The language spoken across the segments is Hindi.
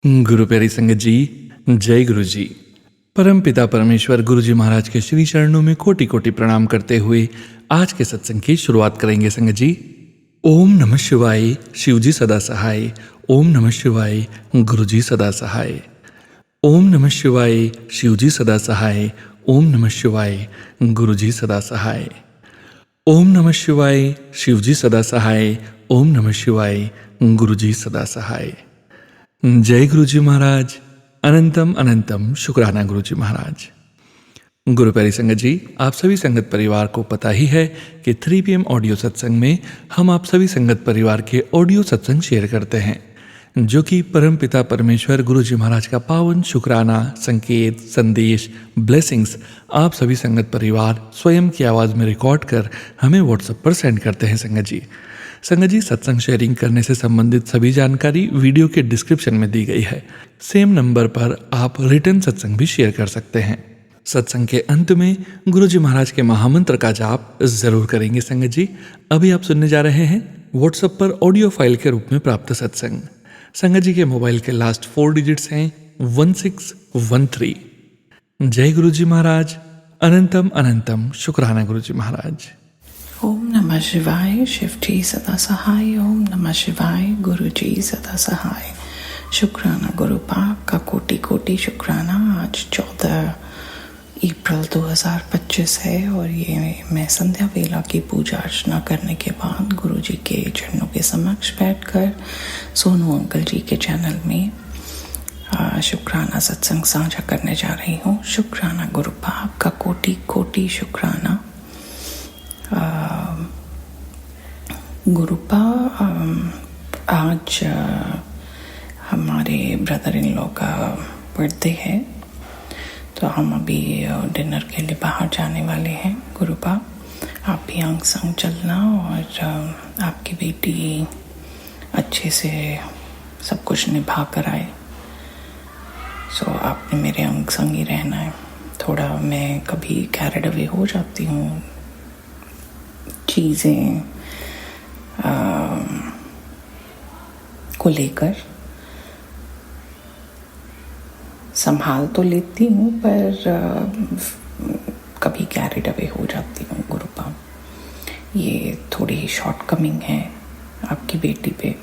गुरु प्यारी संगत जी, जय गुरु जी। परम पिता परमेश्वर गुरु जी महाराज के श्री चरणों में कोटि कोटि प्रणाम करते हुए आज के सत्संग की शुरुआत करेंगे संगत जी। ओम नमः शिवाय, शिव जी सदा सहाय। ओम नमः शिवाय, गुरु जी सदा सहाय। ओम नमः शिवाय, शिव जी सदा सहाय। ओम नमः शिवाय, गुरु जी सदा सहाय। ओम नमः शिवाय, शिव जी सदा सहाय। ओम नमः शिवाय, गुरु जी सदा सहाय। जय गुरु जी महाराज। अनंतम अनंतम शुक्राना गुरु जी महाराज। गुरु प्यारी संगत जी, आप सभी संगत परिवार को पता ही है कि 3 PM ऑडियो सत्संग में हम आप सभी संगत परिवार के ऑडियो सत्संग शेयर करते हैं, जो कि परम पिता परमेश्वर गुरु जी महाराज का पावन शुक्राना, संकेत, संदेश, ब्लेसिंग्स आप सभी संगत परिवार स्वयं की आवाज़ में रिकॉर्ड कर हमें व्हाट्सएप पर सेंड करते हैं संगत जी। संगत जी, सत्संग शेयरिंग करने से संबंधित सभी जानकारी वीडियो के डिस्क्रिप्शन में दी गई है। सेम नंबर पर आप रिटर्न सत्संग भी शेयर कर सकते हैं। सत्संग के अंत में गुरु जी महाराज के महामंत्र का जाप जरूर करेंगे संगत जी। अभी आप सुनने जा रहे हैं व्हाट्सएप पर ऑडियो फाइल के रूप में प्राप्त सत्संग। संगत जी के मोबाइल के लास्ट 4 डिजिट्स हैं 1613। जय गुरु जी महाराज। अनंतम अनंतम शुक्राना गुरु जी महाराज। ओम नमः शिवाय, शिव जी सदा सहाय। ओम नमः शिवाय, गुरु जी सदा सहाय। शुक्राना गुरु पाक का कोटि कोटि शुक्राना। आज 14 अप्रैल 2025 है और ये मैं संध्या वेला की पूजा अर्चना करने के बाद गुरु जी के चरणों के समक्ष बैठकर सोनू अंकल जी के चैनल में शुक्राना सत्संग साझा करने जा रही हूँ। शुक्राना गुरु पाक का कोटि कोटि शुक्राना। गुरुपा, आज हमारे ब्रदर इन लॉ का बर्थडे है, तो हम अभी डिनर के लिए बाहर जाने वाले हैं। गुरुपा, आप भी अंग संग चलना और आपकी बेटी अच्छे से सब कुछ निभा कर आए। सो आपने मेरे अंग संग ही रहना है। थोड़ा मैं कभी कैरिड अवे हो जाती हूँ, चीज़ें को लेकर संभाल तो लेती हूँ पर कभी कैरिड अवे हो जाती हूँ। गुरुपा, ये थोड़ी शॉर्टकमिंग है आपकी बेटी पे,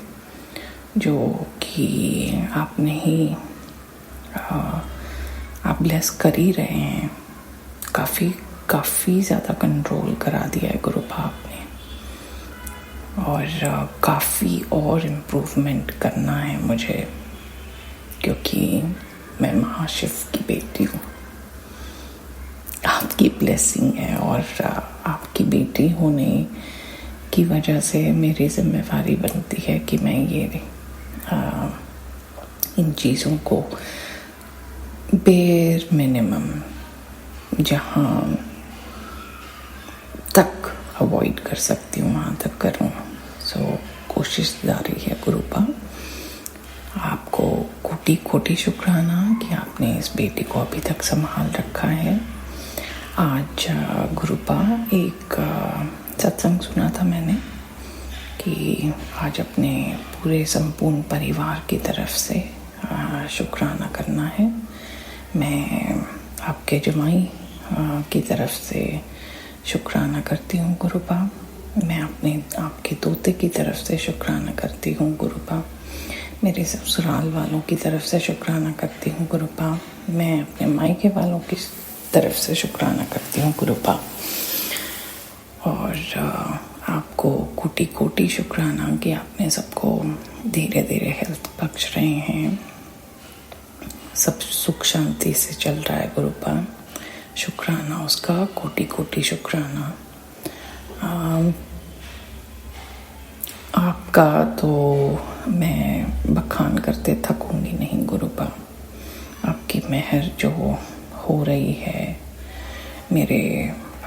जो कि आपने ही आप ब्लेस कर ही रहे हैं। काफ़ी ज़्यादा कंट्रोल करा दिया है गुरुपा आपने, और काफ़ी और इम्प्रूवमेंट करना है मुझे, क्योंकि मैं महाशिव की बेटी हूँ। आपकी ब्लेसिंग है और आपकी बेटी होने की वजह से मेरी जिम्मेवारी बनती है कि मैं ये इन चीज़ों को बेर मिनिमम जहाँ तक अवॉइड कर सकती हूँ वहाँ तक करूँ। सो कोशिश जारी है गुरुपा। आपको कोटि कोटि शुक्राना कि आपने इस बेटी को अभी तक संभाल रखा है। आज गुरुपा एक सत्संग सुना था मैंने कि आज अपने पूरे संपूर्ण परिवार की तरफ से शुक्राना करना है। मैं आपके जमाई की तरफ से शुक्राना करती हूँ गुरुपा। मैं आपके तोते की तरफ से शुक्राना करती हूँ गुरुपा। मेरे ससुराल वालों की तरफ से शुक्राना करती हूँ गुरुपा। मैं अपने मायके वालों की तरफ से शुक्राना करती हूँ गुरुपा। और आपको कोटि कोटि शुक्राना कि आपने सबको धीरे धीरे हेल्थ बख्श रहे हैं, सब सुख शांति से चल रहा है गुरुपा। शुक्राना उसका, कोटि कोटि शुक्राना। आपका तो मैं बखान करते थकूंगी नहीं गुरुपा। आपकी मेहर जो हो रही है मेरे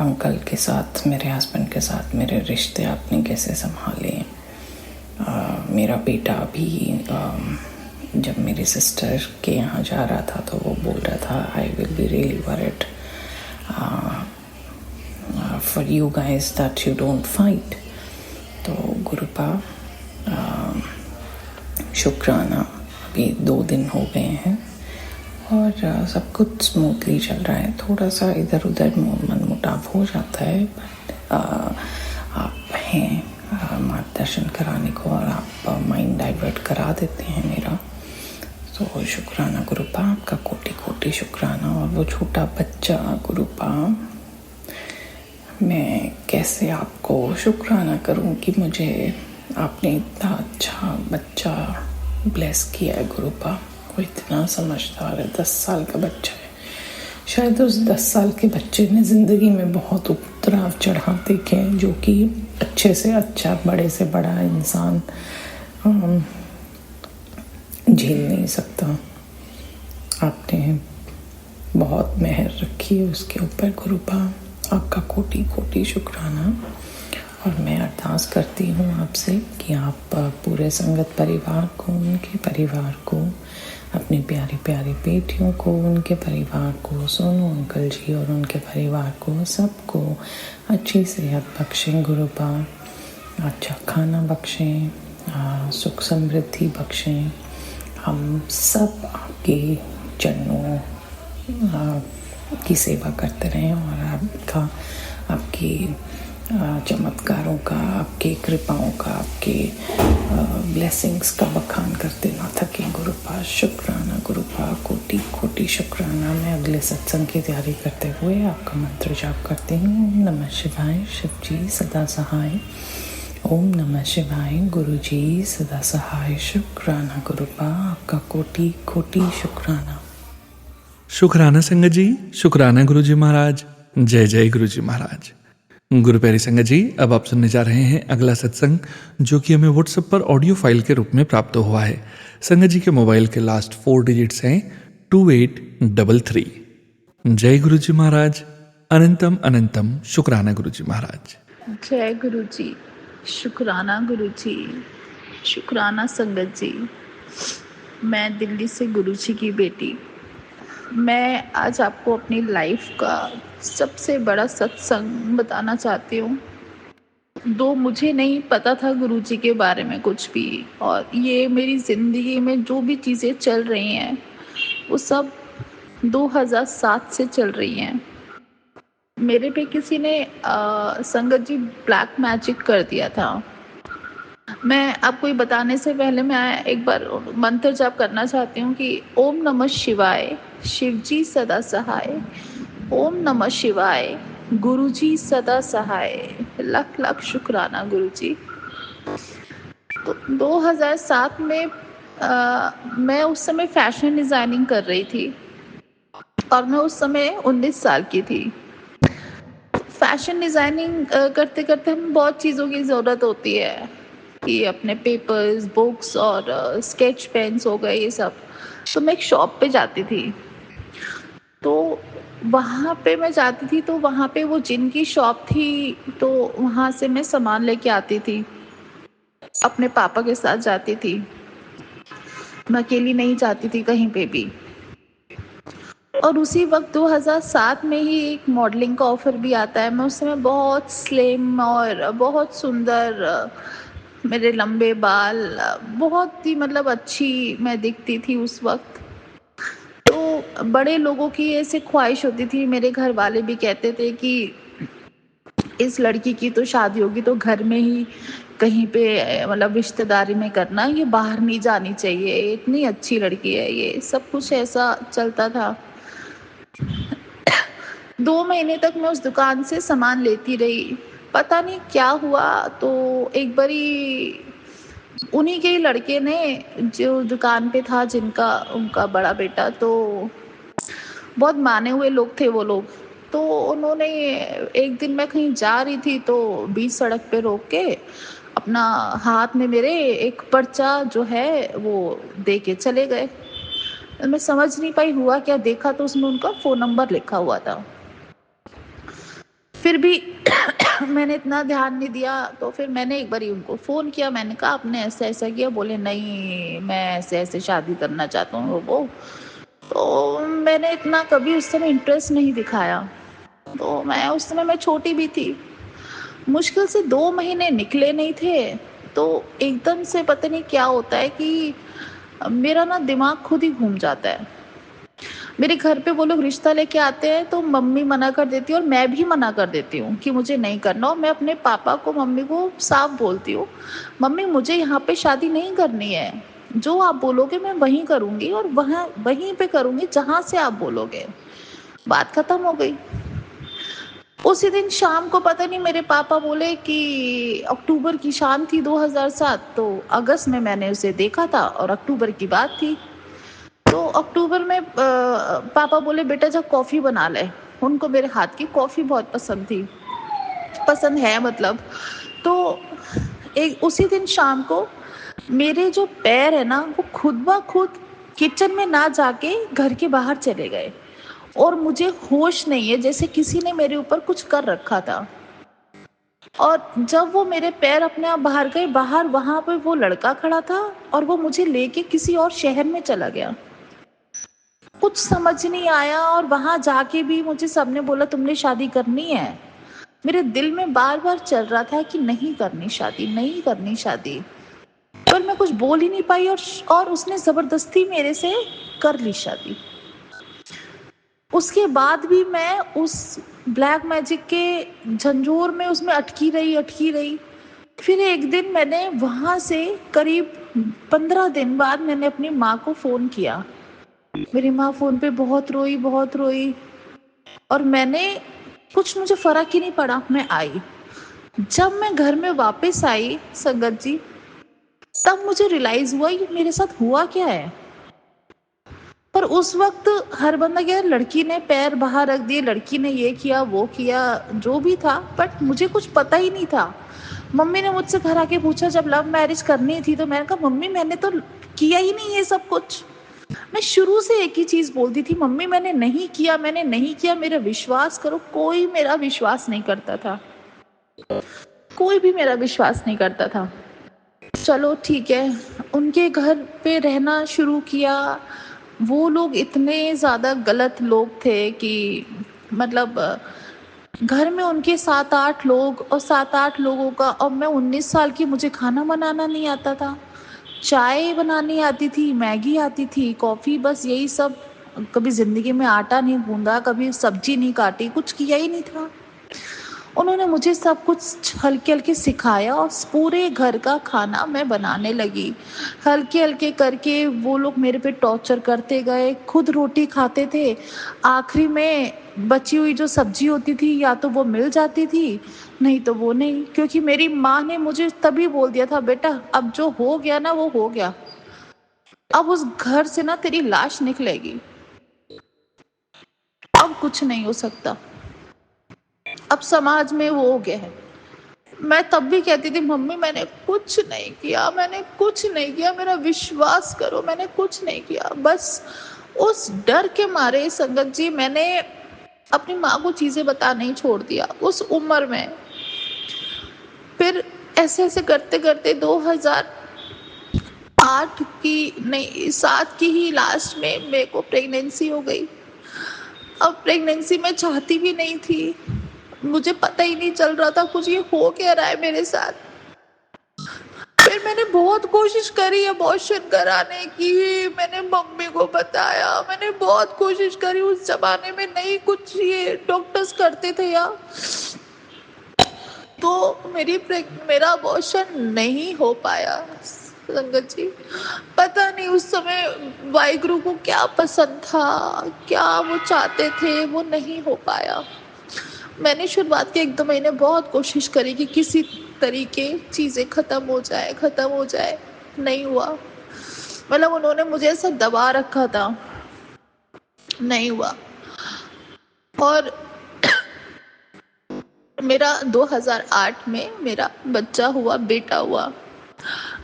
अंकल के साथ, मेरे हस्बैंड के साथ, मेरे रिश्ते आपने कैसे संभाले। मेरा बेटा भी जब मेरी सिस्टर के यहाँ जा रहा था तो वो बोल रहा था I will be really worried for you guys that you don't fight. तो गुरुपा शुक्राना अभी 2 दिन हो गए हैं और सब कुछ स्मूथली चल रहा है। थोड़ा सा इधर उधर मन मुटाव हो जाता है, बट आप हैं मार्गदर्शन कराने को और आप माइंड डाइवर्ट करा देते हैं मेरा। तो शुक्राना गुरुपा, आपका कोटि कोटि शुक्राना। और वो छोटा बच्चा गुरुपा, मैं कैसे आपको शुक्राना करूं कि मुझे आपने इतना अच्छा बच्चा ब्लेस किया है गुरुपा। वो इतना समझदार है, 10 साल का बच्चा है। शायद उस 10 साल के बच्चे ने ज़िंदगी में बहुत उतराव चढ़ाव देखे हैं, जो कि अच्छे से अच्छा, बड़े से बड़ा इंसान झेल नहीं सकता। आपने बहुत मेहर रखी है उसके ऊपर गुरुपा, आपका कोटि कोटि शुक्राना। और मैं अरदास करती हूँ आपसे कि आप पूरे संगत परिवार को, उनके परिवार को, अपनी प्यारी प्यारी बेटियों को, उनके परिवार को, सोनू अंकल जी और उनके परिवार को, सबको अच्छी सेहत बख्शें गुरुपा, अच्छा खाना बख्शें, सुख समृद्धि बख्शें। हम सब आपके चरणों की सेवा करते रहें और आपकी चमत्कारों का, आपकी कृपाओं का, आपके ब्लेसिंग्स का बखान करते ना थकें गुरुपा। शुक्राना गुरुपा, कोटि कोटि शुक्राना। मैं अगले सत्संग की तैयारी करते हुए आपका मंत्र जाप करती हूँ। ओम नमः शिवाय, शिव जी सदा सहाय। ओम नमः शिवाय, गुरु जी सदा सहाय। शुक्राना गुरुपा, आपका कोटि कोटि शुक्राना। शुक्राना संगत जी, शुक्राना गुरु जी महाराज। जय जय गुरु जी महाराज। गुरु प्यारी संगत जी, अब आप सुनने जा रहे हैं अगला सत्संग, जो कि हमें व्हाट्सएप पर ऑडियो फाइल के रूप में प्राप्त हुआ है। संगत जी के मोबाइल के लास्ट 4 डिजिट्स हैं 2833। जय गुरु जी महाराज। अनंतम अनंतम शुक्राना गुरु जी महाराज। जय गुरु जी, शुक्राना गुरु जी, शुक्राना संगत जी। मैं दिल्ली से गुरु जी की बेटी। मैं आज आपको अपनी लाइफ का सबसे बड़ा सत्संग बताना चाहती हूँ। मुझे नहीं पता था गुरु जी के बारे में कुछ भी, और ये मेरी ज़िंदगी में जो भी चीज़ें चल रही हैं वो सब 2007 से चल रही हैं। मेरे पे किसी ने संगत जी ब्लैक मैजिक कर दिया था। मैं आपको ये बताने से पहले मैं एक बार मंत्र जाप करना चाहती हूँ कि ओम नमः शिवाय, शिव जी सदा सहाय। ओम नमः शिवाय, गुरु जी सदा सहाय। लख लख शुक्राना गुरु जी। तो 2007 में मैं उस समय फैशन डिज़ाइनिंग कर रही थी और मैं उस समय 19 साल की थी। फैशन डिज़ाइनिंग करते करते हमें बहुत चीज़ों की ज़रूरत होती है कि अपने पेपर्स, बुक्स और स्केच पेन्स हो गए ये सब। तो मैं एक शॉप पे जाती थी, तो वहाँ पे मैं जाती थी, तो वहाँ पे वो जिनकी शॉप थी, तो वहाँ से मैं सामान लेके आती थी। अपने पापा के साथ जाती थी, मैं अकेली नहीं जाती थी कहीं पे भी। और उसी वक्त 2007 में ही एक मॉडलिंग का ऑफर भी आता है। मैं उस समय बहुत स्लिम और बहुत सुंदर, मेरे लंबे बाल, बहुत ही मतलब अच्छी मैं दिखती थी उस वक्त। तो बड़े लोगों की ऐसे ख्वाहिश होती थी, मेरे घर वाले भी कहते थे कि इस लड़की की तो शादी होगी तो घर में ही कहीं पे मतलब रिश्तेदारी में करना, ये बाहर नहीं जानी चाहिए, इतनी अच्छी लड़की है। ये सब कुछ ऐसा चलता था। 2 महीने तक मैं उस दुकान से सामान लेती रही। पता नहीं क्या हुआ, तो एक बारी उन्हीं के ही लड़के ने, जो दुकान पे था, जिनका उनका बड़ा बेटा, तो बहुत माने हुए लोग थे वो लोग। तो उन्होंने, एक दिन मैं कहीं जा रही थी तो बीच सड़क पे रोक के अपना हाथ में मेरे एक पर्चा जो है वो दे के चले गए। मैं समझ नहीं पाई हुआ क्या। देखा तो उसमें उनका फ़ोन नंबर लिखा हुआ था। फिर भी मैंने इतना ध्यान नहीं दिया। तो फिर मैंने एक बारी उनको फ़ोन किया, मैंने कहा आपने ऐसा-ऐसा किया? बोले नहीं, मैं ऐसे-ऐसे शादी करना चाहता हूँ वो। तो मैंने इतना कभी उस समय इंटरेस्ट नहीं दिखाया। तो उस समय मैं छोटी भी थी। मुश्किल से 2 महीने निकले नहीं थे, तो एकदम से पता नहीं क्या होता है कि मेरा ना दिमाग खुद ही घूम जाता है। मेरे घर पे वो लोग रिश्ता लेके आते हैं तो मम्मी मना कर देती है और मैं भी मना कर देती हूँ कि मुझे नहीं करना, और मैं अपने पापा को, मम्मी को साफ बोलती हूँ, मम्मी मुझे यहाँ पे शादी नहीं करनी है, जो आप बोलोगे मैं वहीं करूँगी और वहाँ वहीं पे करूँगी जहाँ से आप बोलोगे। बात खत्म हो गई। उसी दिन शाम को पता नहीं मेरे पापा बोले कि अक्टूबर की शाम थी 2007, तो अगस्त में मैंने उसे देखा था और अक्टूबर की बात थी। तो अक्टूबर में पापा बोले बेटा जा कॉफ़ी बना ले। उनको मेरे हाथ की कॉफ़ी बहुत पसंद थी, पसंद है मतलब। तो एक उसी दिन शाम को मेरे जो पैर है ना वो खुद ब खुद किचन में ना जाके घर के बाहर चले गए और मुझे होश नहीं है, जैसे किसी ने मेरे ऊपर कुछ कर रखा था। और जब वो मेरे पैर अपने आप बाहर गए, बाहर वहां पे वो लड़का खड़ा था और वो मुझे लेके किसी और शहर में चला गया। कुछ समझ नहीं आया और वहां जाके भी मुझे सबने बोला तुमने शादी करनी है। मेरे दिल में बार बार चल रहा था कि नहीं करनी शादी, नहीं करनी शादी, पर मैं कुछ बोल ही नहीं पाई और उसने जबरदस्ती मेरे से कर ली शादी। उसके बाद भी मैं उस ब्लैक मैजिक के झंझोर में उसमें अटकी रही। फिर एक दिन मैंने वहां से करीब 15 दिन बाद मैंने अपनी माँ को फोन किया। मेरी माँ फोन पे बहुत रोई और मुझे फर्क ही नहीं पड़ा, मैं आई। जब मैं घर में वापस आई संगत जी, तब मुझे रियलाइज हुआ ये मेरे साथ हुआ क्या है। पर उस वक्त हर बंदा क्या, लड़की ने पैर बाहर रख दिए, लड़की ने ये किया वो किया, जो भी था, बट मुझे कुछ पता ही नहीं था। मम्मी ने मुझसे घर आके पूछा जब लव मैरिज करनी थी, तो मैंने कहा मम्मी मैंने तो किया ही नहीं ये सब कुछ। मैं शुरू से एक ही चीज बोलती थी, मम्मी मैंने नहीं किया, मैंने नहीं किया, मेरा विश्वास करो। कोई मेरा विश्वास नहीं करता था, कोई भी मेरा विश्वास नहीं करता था। चलो ठीक है, उनके घर पे रहना शुरू किया। वो लोग इतने ज़्यादा गलत लोग थे कि मतलब घर में उनके 7-8 लोग और 7-8 लोगों का, और मैं 19 साल की, मुझे खाना बनाना नहीं आता था। चाय बनानी आती थी, मैगी आती थी, कॉफ़ी, बस यही सब। कभी ज़िंदगी में आटा नहीं गूंदा, कभी सब्जी नहीं काटी, कुछ किया ही नहीं था। उन्होंने मुझे सब कुछ हल्के हल्के सिखाया और पूरे घर का खाना मैं बनाने लगी। हल्के हल्के करके वो लोग मेरे पे टॉर्चर करते गए, खुद रोटी खाते थे। आखिरी में बची हुई जो सब्जी होती थी या तो वो मिल जाती थी, नहीं तो वो नहीं, क्योंकि मेरी माँ ने मुझे तभी बोल दिया था बेटा अब जो हो गया ना वो हो गया, अब उस घर से ना तेरी लाश निकलेगी, अब कुछ नहीं हो सकता, अब समाज में वो हो गया है। मैं तब भी कहती थी मम्मी मैंने कुछ नहीं किया, मैंने कुछ नहीं किया, मेरा विश्वास करो मैंने कुछ नहीं किया। बस उस डर के मारे संगत जी मैंने अपनी माँ को चीजें बताना ही छोड़ दिया उस उम्र में। फिर ऐसे ऐसे करते करते 2008 की नहीं 7 की ही लास्ट में मेरे को प्रेगनेंसी हो गई। अब प्रेगनेंसी में चाहती भी नहीं थी, मुझे पता ही नहीं चल रहा था कुछ ये हो क्या रहा है मेरे साथ। फिर मैंने बहुत कोशिश करी अबॉर्शन कराने की, मैंने मम्मी को बताया, मैंने बहुत कोशिश करी। उस जमाने में नहीं कुछ ये डॉक्टर्स करते थे यार, तो मेरा अबॉर्शन नहीं हो पाया संगत जी। पता नहीं उस समय वाहिगुरु को क्या पसंद था, क्या वो चाहते थे, वो नहीं हो पाया। मैंने शुरुआत के 1-2 महीने बहुत कोशिश करी कि किसी तरीके चीज़ें ख़त्म हो जाए, नहीं हुआ। मतलब उन्होंने मुझे ऐसा दबा रखा था, नहीं हुआ। और मेरा 2008 में मेरा बच्चा हुआ, बेटा हुआ।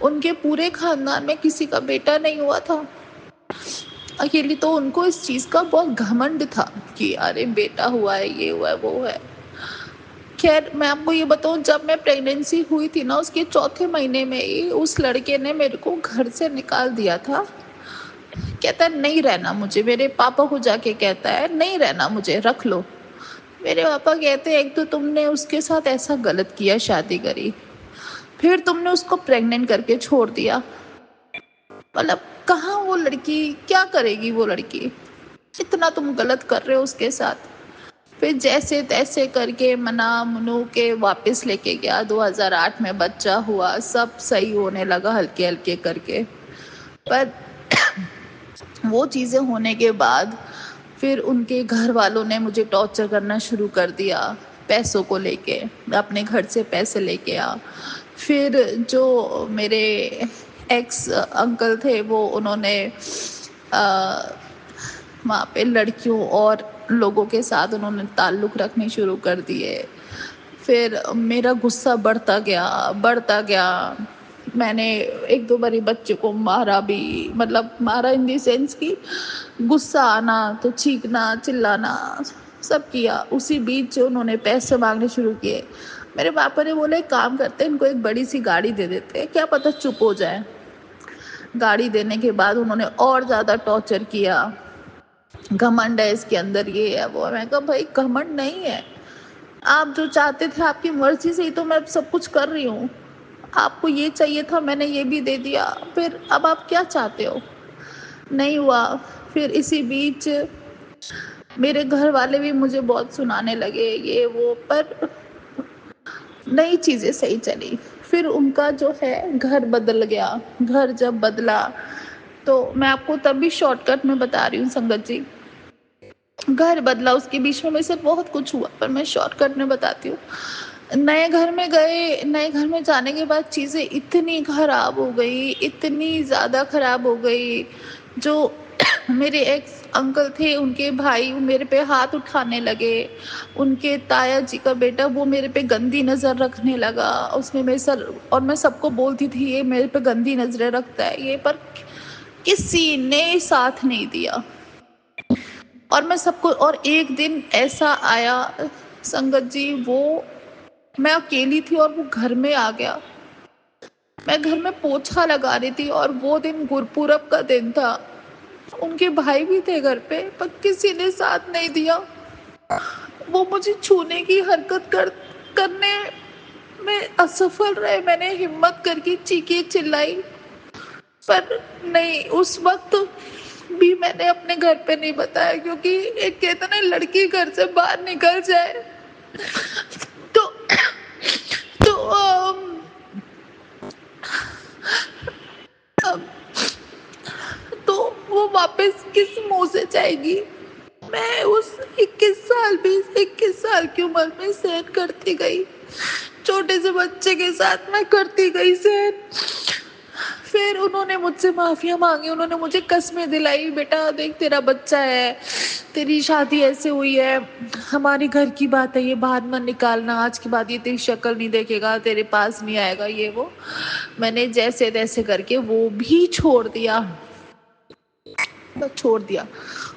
उनके पूरे खानदान में किसी का बेटा नहीं हुआ था, अकेली। तो उनको इस चीज़ का बहुत घमंड था कि अरे बेटा हुआ है, ये हुआ है, वो है। खैर मैं आपको ये बताऊं, जब मैं प्रेगनेंसी हुई थी ना, उसके चौथे महीने में ही उस लड़के ने मेरे को घर से निकाल दिया था। कहता है नहीं रहना मुझे, मेरे पापा को जाके कहता है नहीं रहना मुझे, रख लो। मेरे पापा कहते हैं एक तो तुमने उसके साथ ऐसा गलत किया, शादी करी, फिर तुमने उसको प्रेग्नेंट करके छोड़ दिया, मतलब कहाँ वो लड़की, क्या करेगी वो लड़की, इतना तुम गलत कर रहे हो उसके साथ। फिर जैसे तैसे करके मना मनु के वापस लेके गया। 2008 में बच्चा हुआ, सब सही होने लगा हल्के हल्के करके। पर वो चीज़ें होने के बाद फिर उनके घर वालों ने मुझे टॉर्चर करना शुरू कर दिया पैसों को लेके। मैं अपने घर से पैसे लेके आ। फिर जो मेरे एक्स अंकल थे वो उन्होंने वहाँ पे लड़कियों और लोगों के साथ उन्होंने ताल्लुक़ रखने शुरू कर दिए। फिर मेरा गुस्सा बढ़ता गया। मैंने एक दो बारी बच्चे को मारा भी, मतलब मारा इन दी सेंस कि गुस्सा आना तो चीखना चिल्लाना सब किया। उसी बीच उन्होंने पैसे मांगने शुरू किए। मेरे पापा ने बोला एक काम करते हैं, इनको एक बड़ी सी गाड़ी दे देते हैं, क्या पता चुप हो जाए। गाड़ी देने के बाद उन्होंने और ज़्यादा टॉर्चर किया। घमंड है इसके अंदर, ये है वो है। मैं कहा भाई घमंड नहीं है, आप जो चाहते थे आपकी मर्जी से ही तो मैं सब कुछ कर रही हूँ। आपको ये चाहिए था, मैंने ये भी दे दिया, फिर अब आप क्या चाहते हो। नहीं हुआ। फिर इसी बीच मेरे घर वाले भी मुझे बहुत सुनाने लगे ये वो, पर नई चीज़ें सही चली। फिर उनका जो है घर बदल गया। घर जब बदला तो मैं आपको तब भी शॉर्टकट में बता रही हूँ संगत जी। घर बदला, उसके बीच में मेरे से बहुत कुछ हुआ, पर मैं शॉर्टकट में बताती हूँ। नए घर में गए, नए घर में जाने के बाद चीज़ें इतनी खराब हो गई, इतनी ज़्यादा खराब हो गई। जो मेरे एक्स अंकल थे उनके भाई मेरे पे हाथ उठाने लगे। उनके ताया जी का बेटा वो मेरे पे गंदी नज़र रखने लगा। उसने मेरे सर, और मैं सबको बोलती थी ये मेरे पे गंदी नज़रें रखता है ये, पर किसी ने साथ नहीं दिया। और मैं सबको, और एक दिन ऐसा आया संगत जी, वो मैं अकेली थी और वो घर में आ गया। मैं घर में पोछा लगा रही थी और वो दिन गुरपुरब का दिन था। उनके भाई भी थे घर पे, पर किसी ने साथ नहीं दिया। वो मुझे छूने की हरकत करने में असफल रहे। मैंने हिम्मत करके चीखी चिल्लाई, पर नहीं, उस वक्त भी मैंने अपने घर पे नहीं बताया, क्योंकि एक कहते ना लड़की घर से बाहर निकल जाए तो तो अब तो वो वापस किस मुंह से जाएगी। मैं उस 21 साल की उम्र में सहन करती गई, छोटे से बच्चे के साथ मैं करती गई सहन। फिर उन्होंने मुझसे माफिया मांगी, उन्होंने मुझे कस्में दिलाई, बेटा देख तेरा बच्चा है, तेरी शादी ऐसे हुई है, हमारे घर की बात है, ये बाहर मत निकालना, आज के बाद ये तेरी शक्ल नहीं देखेगा, तेरे पास नहीं आएगा, ये वो। मैंने जैसे तैसे करके वो भी छोड़ दिया, छोड़ दिया।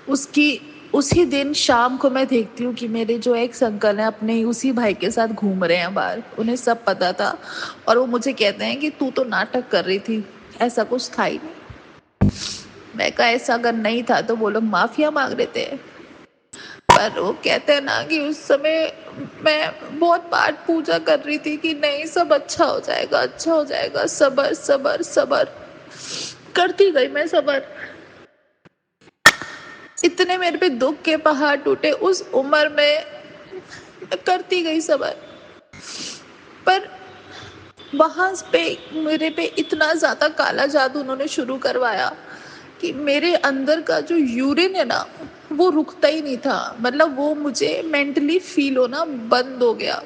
उसकी उसी दिन शाम को मैं देखती हूँ कि मेरे जो एक्स अंकल हैं अपने ही उसी भाई के साथ घूम रहे हैं बाहर। उन्हें सब पता था और वो मुझे कहते हैं कि तू तो नाटक कर रही थी, ऐसा कुछ था ही नहीं। मैं कहा ऐसा अगर नहीं था तो वो लोग माफिया मांग रहे थे। पर वो कहते हैं ना कि उस समय मैं बहुत पाठ पूजा कर रही थी कि नहीं सब अच्छा हो जाएगा, अच्छा हो जाएगा, सबर सबर सबर करती गई मैं सबर। इतने मेरे पे दुख के पहाड़ टूटे उस उम्र में, करती गई सबर। पर वहां पे मेरे पे इतना ज्यादा काला जादू उन्होंने शुरू करवाया कि मेरे अंदर का जो यूरिन है ना वो रुकता ही नहीं था। मतलब वो मुझे मेंटली फील होना बंद हो गया।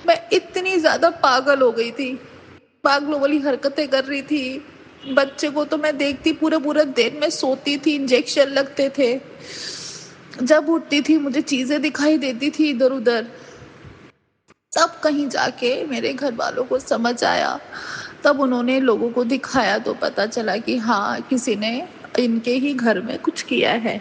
मैं इतनी ज्यादा पागल हो गई थी, पागलों वाली हरकतें कर रही थी। बच्चे को तो मैं देखती पूरे पूरे दिन में सोती थी, इंजेक्शन लगते थे, जब उठती थी मुझे चीजें दिखाई देती थी इधर उधर। तब कहीं जाके मेरे घर वालों को समझ आया, तब उन्होंने लोगों को दिखाया तो पता चला कि हाँ किसी ने इनके ही घर में कुछ किया है।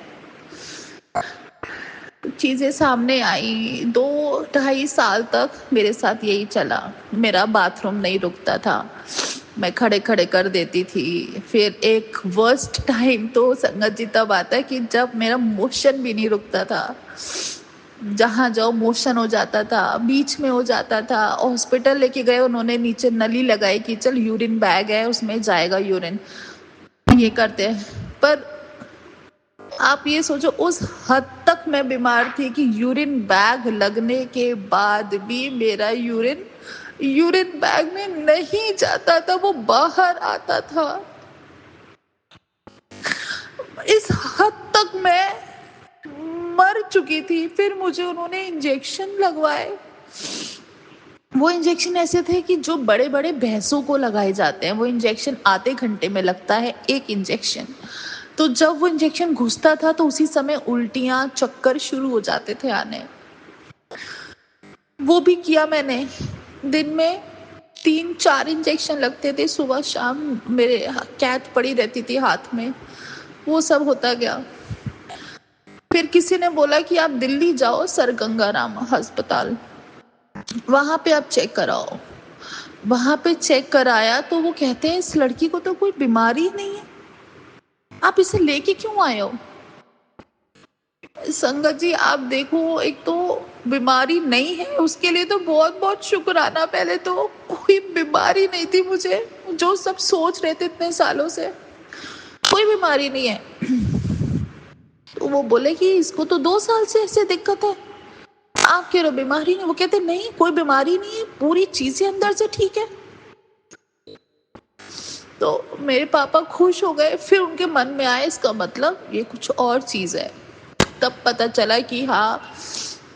चीजें सामने आई। 2-2.5 साल तक मेरे साथ यही चला। मेरा बाथरूम नहीं रुकता था, मैं खड़े खड़े कर देती थी। फिर एक वर्स्ट टाइम तो संगत जी तब आता है कि जब मेरा मोशन भी नहीं रुकता था। जहाँ जाओ मोशन हो जाता था, बीच में हो जाता था। हॉस्पिटल लेके गए, उन्होंने नीचे नली लगाई कि चल यूरिन बैग है उसमें जाएगा यूरिन, ये करते हैं। पर आप ये सोचो उस हद तक मैं बीमार थी कि यूरिन बैग लगने के बाद भी मेरा यूरिन यूरिन बैग में नहीं जाता था, वो बाहर आता था। इस हद तक मैं मर चुकी थी। फिर मुझे उन्होंने इंजेक्शन लगवाए। वो इंजेक्शन ऐसे थे कि जो बड़े बड़े भैंसों को लगाए जाते हैं, वो इंजेक्शन आधे घंटे में लगता है एक इंजेक्शन। तो जब वो इंजेक्शन घुसता था तो उसी समय उल्टियां चक्कर शुरू हो जाते थे आने। वो भी किया मैंने। दिन में 3-4 इंजेक्शन लगते थे, सुबह शाम मेरे कैद पड़ी रहती थी हाथ में। वो सब होता गया। फिर किसी ने बोला कि आप दिल्ली जाओ, सर गंगाराम अस्पताल, वहां पे आप चेक कराओ। वहां पे चेक कराया तो वो कहते हैं इस लड़की को तो कोई बीमारी नहीं है, आप इसे लेके क्यों आए हो? संगत जी आप देखो, एक तो बीमारी नहीं है उसके लिए तो बहुत बहुत शुक्राना। पहले तो कोई बीमारी नहीं थी मुझे, जो सब सोच रहे थे इतने सालों से, कोई बीमारी नहीं है। तो वो बोले कि इसको तो 2 साल से ऐसे दिक्कत है, आप कह रहे हो बीमारी नहीं। वो कहते नहीं कोई बीमारी नहीं है, पूरी चीजें अंदर से ठीक है। तो मेरे पापा खुश हो गए। फिर उनके मन में आया इसका मतलब ये कुछ और चीज है। तब पता चला कि हाँ,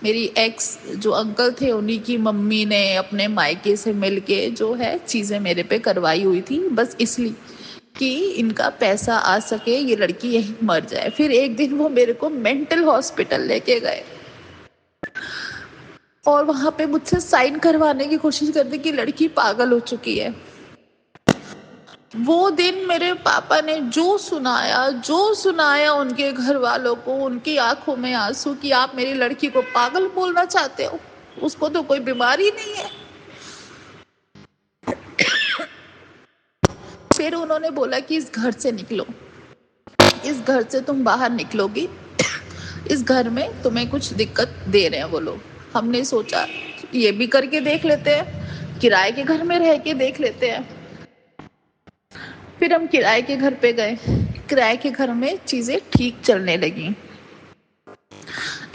मेरी एक्स जो अंकल थे उन्हीं की मम्मी ने अपने मायके से मिलके जो है चीजें मेरे पे करवाई हुई थी, बस इसलिए कि इनका पैसा आ सके, ये लड़की यहीं मर जाए। फिर एक दिन वो मेरे को मेंटल हॉस्पिटल लेके गए और वहां पे मुझसे साइन करवाने की कोशिश करते कि लड़की पागल हो चुकी है। वो दिन मेरे पापा ने जो सुनाया उनके घर वालों को, उनकी आंखों में आंसू कि आप मेरी लड़की को पागल बोलना चाहते हो, उसको तो कोई बीमारी नहीं है। फिर उन्होंने बोला कि इस घर से निकलो, इस घर से तुम बाहर निकलोगी, इस घर में तुम्हें कुछ दिक्कत दे रहे हैं वो लोग। हमने सोचा ये भी करके देख लेते हैं, किराए के घर में रह के देख लेते हैं। फिर हम किराए के घर पे गए। किराए के घर में चीजें ठीक चलने लगी।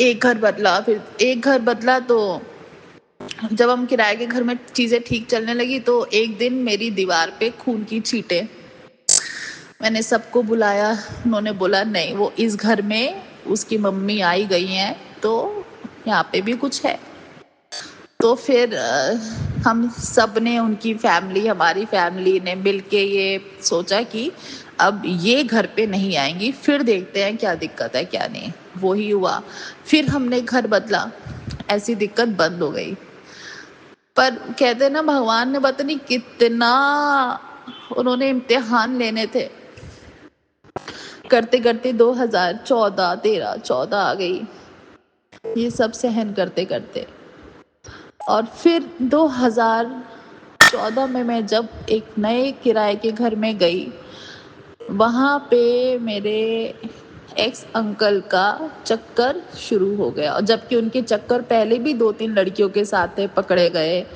एक घर बदला, फिर एक घर बदला। तो जब हम किराए के घर में चीजें ठीक चलने लगी तो एक दिन मेरी दीवार पे खून की छींटे। मैंने सबको बुलाया, उन्होंने बोला नहीं वो इस घर में उसकी मम्मी आई गई हैं, तो यहाँ पे भी कुछ है। तो फिर हम सब ने, उनकी फैमिली, हमारी फैमिली ने मिलके ये सोचा कि अब ये घर पे नहीं आएंगी, फिर देखते हैं क्या दिक्कत है क्या नहीं। वो ही हुआ। फिर हमने घर बदला, ऐसी दिक्कत बंद हो गई। पर कहते हैं ना, भगवान ने पता नहीं कितना उन्होंने इम्तिहान लेने थे। करते करते 2014, 13, 14 आ गई, ये सब सहन करते करते। और फिर 2014 में मैं जब एक नए किराए के घर में गई, वहाँ पे मेरे एक्स अंकल का चक्कर शुरू हो गया। और जबकि उनके चक्कर पहले भी 2-3 लड़कियों के साथ थे, पकड़े गए,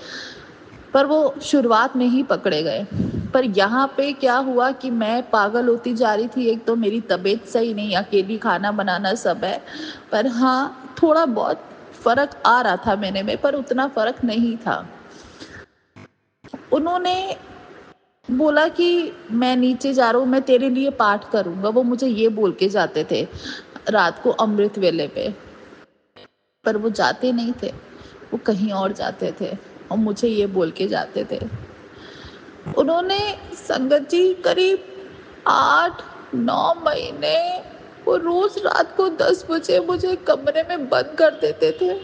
पर वो शुरुआत में ही पकड़े गए। पर यहाँ पे क्या हुआ कि मैं पागल होती जा रही थी। एक तो मेरी तबीयत सही नहीं, अकेली खाना बनाना सब है, पर हाँ थोड़ा बहुत फर्क आ रहा था मेरे में, पर उतना फर्क नहीं था। उन्होंने बोला कि मैं नीचे जा रहा हूँ, मैं तेरे लिए पाठ करूंगा। वो मुझे ये बोल के जाते थे रात को अमृत वेले पे, पर वो जाते नहीं थे, वो कहीं और जाते थे और मुझे ये बोल के जाते थे। उन्होंने संगत जी करीब 8-9 महीने वो रोज रात को 10 बजे मुझे कमरे में बंद कर देते थे।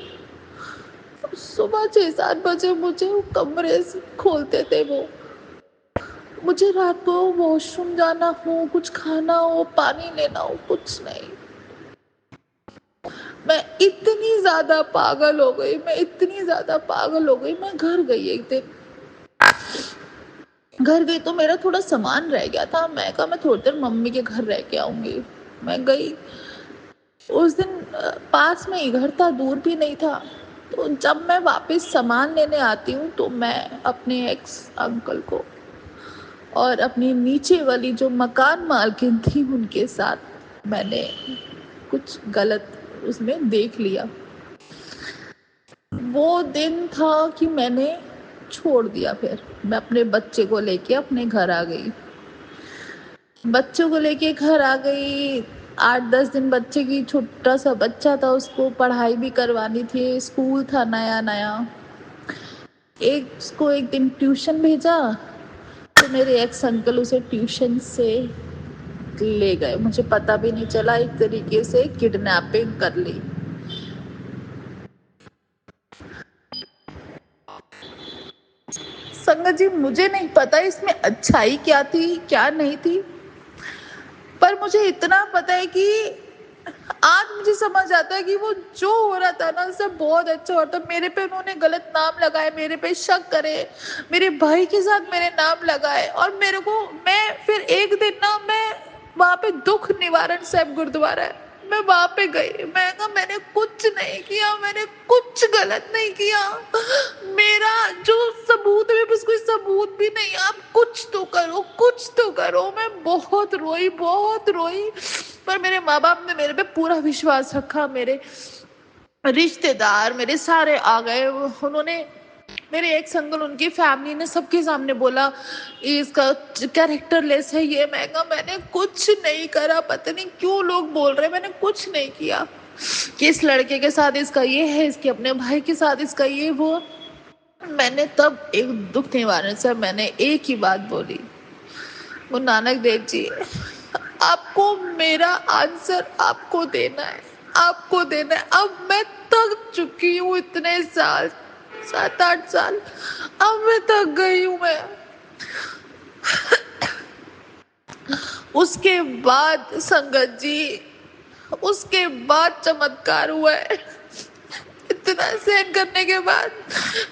सुबह 6-7 बजे मुझे वो कमरे से खोलते थे। वो मुझे रात को वॉशरूम जाना हो, कुछ खाना हो, पानी लेना हो, कुछ नहीं। मैं इतनी ज्यादा पागल हो गई, मैं घर गई। एक दिन घर गई तो मेरा थोड़ा सामान रह गया था। मैं कहा मैं थोड़ी देर मम्मी के घर रह के आऊंगी। मैं गई, उस दिन पास में ही घर था, दूर भी नहीं था। तो जब मैं वापस सामान लेने आती हूँ तो मैं अपने एक्स अंकल को और अपनी नीचे वाली जो मकान मालकिन थी उनके साथ मैंने कुछ गलत उसमें देख लिया। वो दिन था कि मैंने छोड़ दिया। फिर मैं अपने बच्चे को लेके अपने घर आ गई। बच्चों को लेके घर आ गई। 8-10 दिन बच्चे की, छोटा सा बच्चा था, उसको पढ़ाई भी करवानी थी, स्कूल था नया नया। उसको एक दिन ट्यूशन भेजा तो मेरे एक्स अंकल उसे ट्यूशन से ले गए। मुझे पता भी नहीं चला, एक तरीके से किडनैपिंग कर ली। संगत जी, मुझे नहीं पता इसमें अच्छाई क्या थी क्या नहीं थी, पर मुझे इतना पता है कि आज मुझे समझ आता है कि वो जो हो रहा था ना सब बहुत अच्छा हो रहा था। मेरे पे उन्होंने गलत नाम लगाए, मेरे पे शक करे, मेरे भाई के साथ मेरे नाम लगाए। और मेरे को, मैं फिर एक दिन ना, मैं वहां पे दुख निवारण साहिब गुरुद्वारा है, मैं वहां पे गई। मैं कहा मैंने कुछ नहीं किया, मैंने कुछ गलत नहीं किया, मेरा जो सबूत, मेरे पास कोई सबूत भी नहीं, आप कुछ तो करो, कुछ तो करो। मैं बहुत रोई, बहुत रोई, पर मेरे माँ बाप ने मेरे पे पूरा विश्वास रखा। मेरे रिश्तेदार मेरे सारे आ गए। उन्होंने, मेरे एक अंकल, उनकी फैमिली ने सबके सामने बोला ये इसका कैरेक्टर लेस है ये। मैं कहा मैंने कुछ नहीं करा, पता नहीं क्यों लोग बोल रहे, मैंने कुछ नहीं किया। कि इस लड़के के साथ इसका ये है, इसके अपने भाई के साथ इसका ये वो। मैंने तब एक दुख निवारण से मैंने एक ही बात बोली, वो नानक देव जी, आपको मेरा आंसर आपको देना है, आपको देना है। अब मैं थक चुकी हूँ, इतने साल, 7-8 साल, अब मैं थक गई हूँ। मैं उसके बाद संगत जी, उसके बाद चमत्कार हुआ है। इतना सहन करने के बाद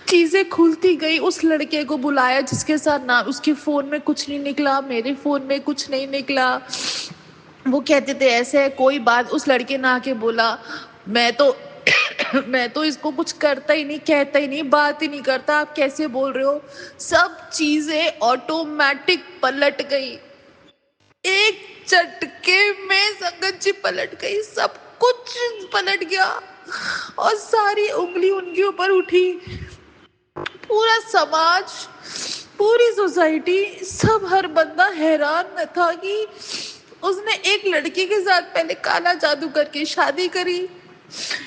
चीजें खुलती गई। उस लड़के को बुलाया जिसके साथ ना, उसके फोन में कुछ नहीं निकला, मेरे फोन में कुछ नहीं निकला। वो कहते थे ऐसे है कोई बात। उस लड़के ने आके बोला मैं तो मैं तो इसको कुछ करता ही नहीं, कहता ही नहीं, बात ही नहीं करता, आप कैसे बोल रहे हो। सब चीजें ऑटोमेटिक पलट गई, एक झटके में संगत जी पलट गई, सब कुछ पलट गया और सारी उंगली उनके ऊपर उठी। पूरा समाज, पूरी सोसाइटी, सब, हर बंदा हैरान था कि उसने एक लड़की के साथ पहले काला जादू करके शादी करी,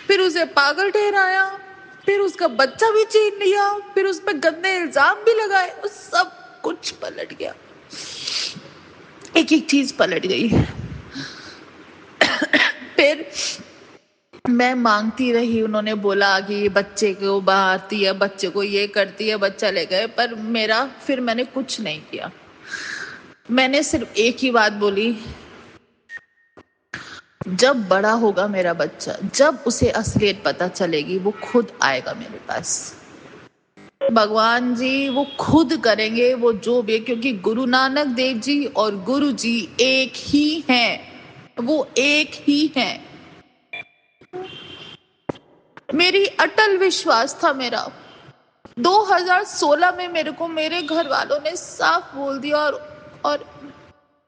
फिर उसे पागल ठहराया, फिर उसका बच्चा भी छीन लिया, फिर उस पर गंदे इल्जाम भी लगाए। उस सब कुछ पलट गया, एक एक चीज पलट गई। फिर मैं मांगती रही, उन्होंने बोला कि ये बच्चे को मारती है, बच्चे को ये करती है, बच्चा ले गए, पर मेरा, फिर मैंने कुछ नहीं किया। मैंने सिर्फ एक ही बात बोली, जब बड़ा होगा मेरा बच्चा, जब उसे असलियत पता चलेगी, वो खुद आएगा मेरे पास। भगवान जी वो खुद करेंगे, वो जो भी, क्योंकि गुरु नानक देव जी और गुरु जी एक ही हैं, वो एक ही हैं। मेरी अटल विश्वास था मेरा। 2016 में मेरे को मेरे घर वालों ने साफ बोल दिया, और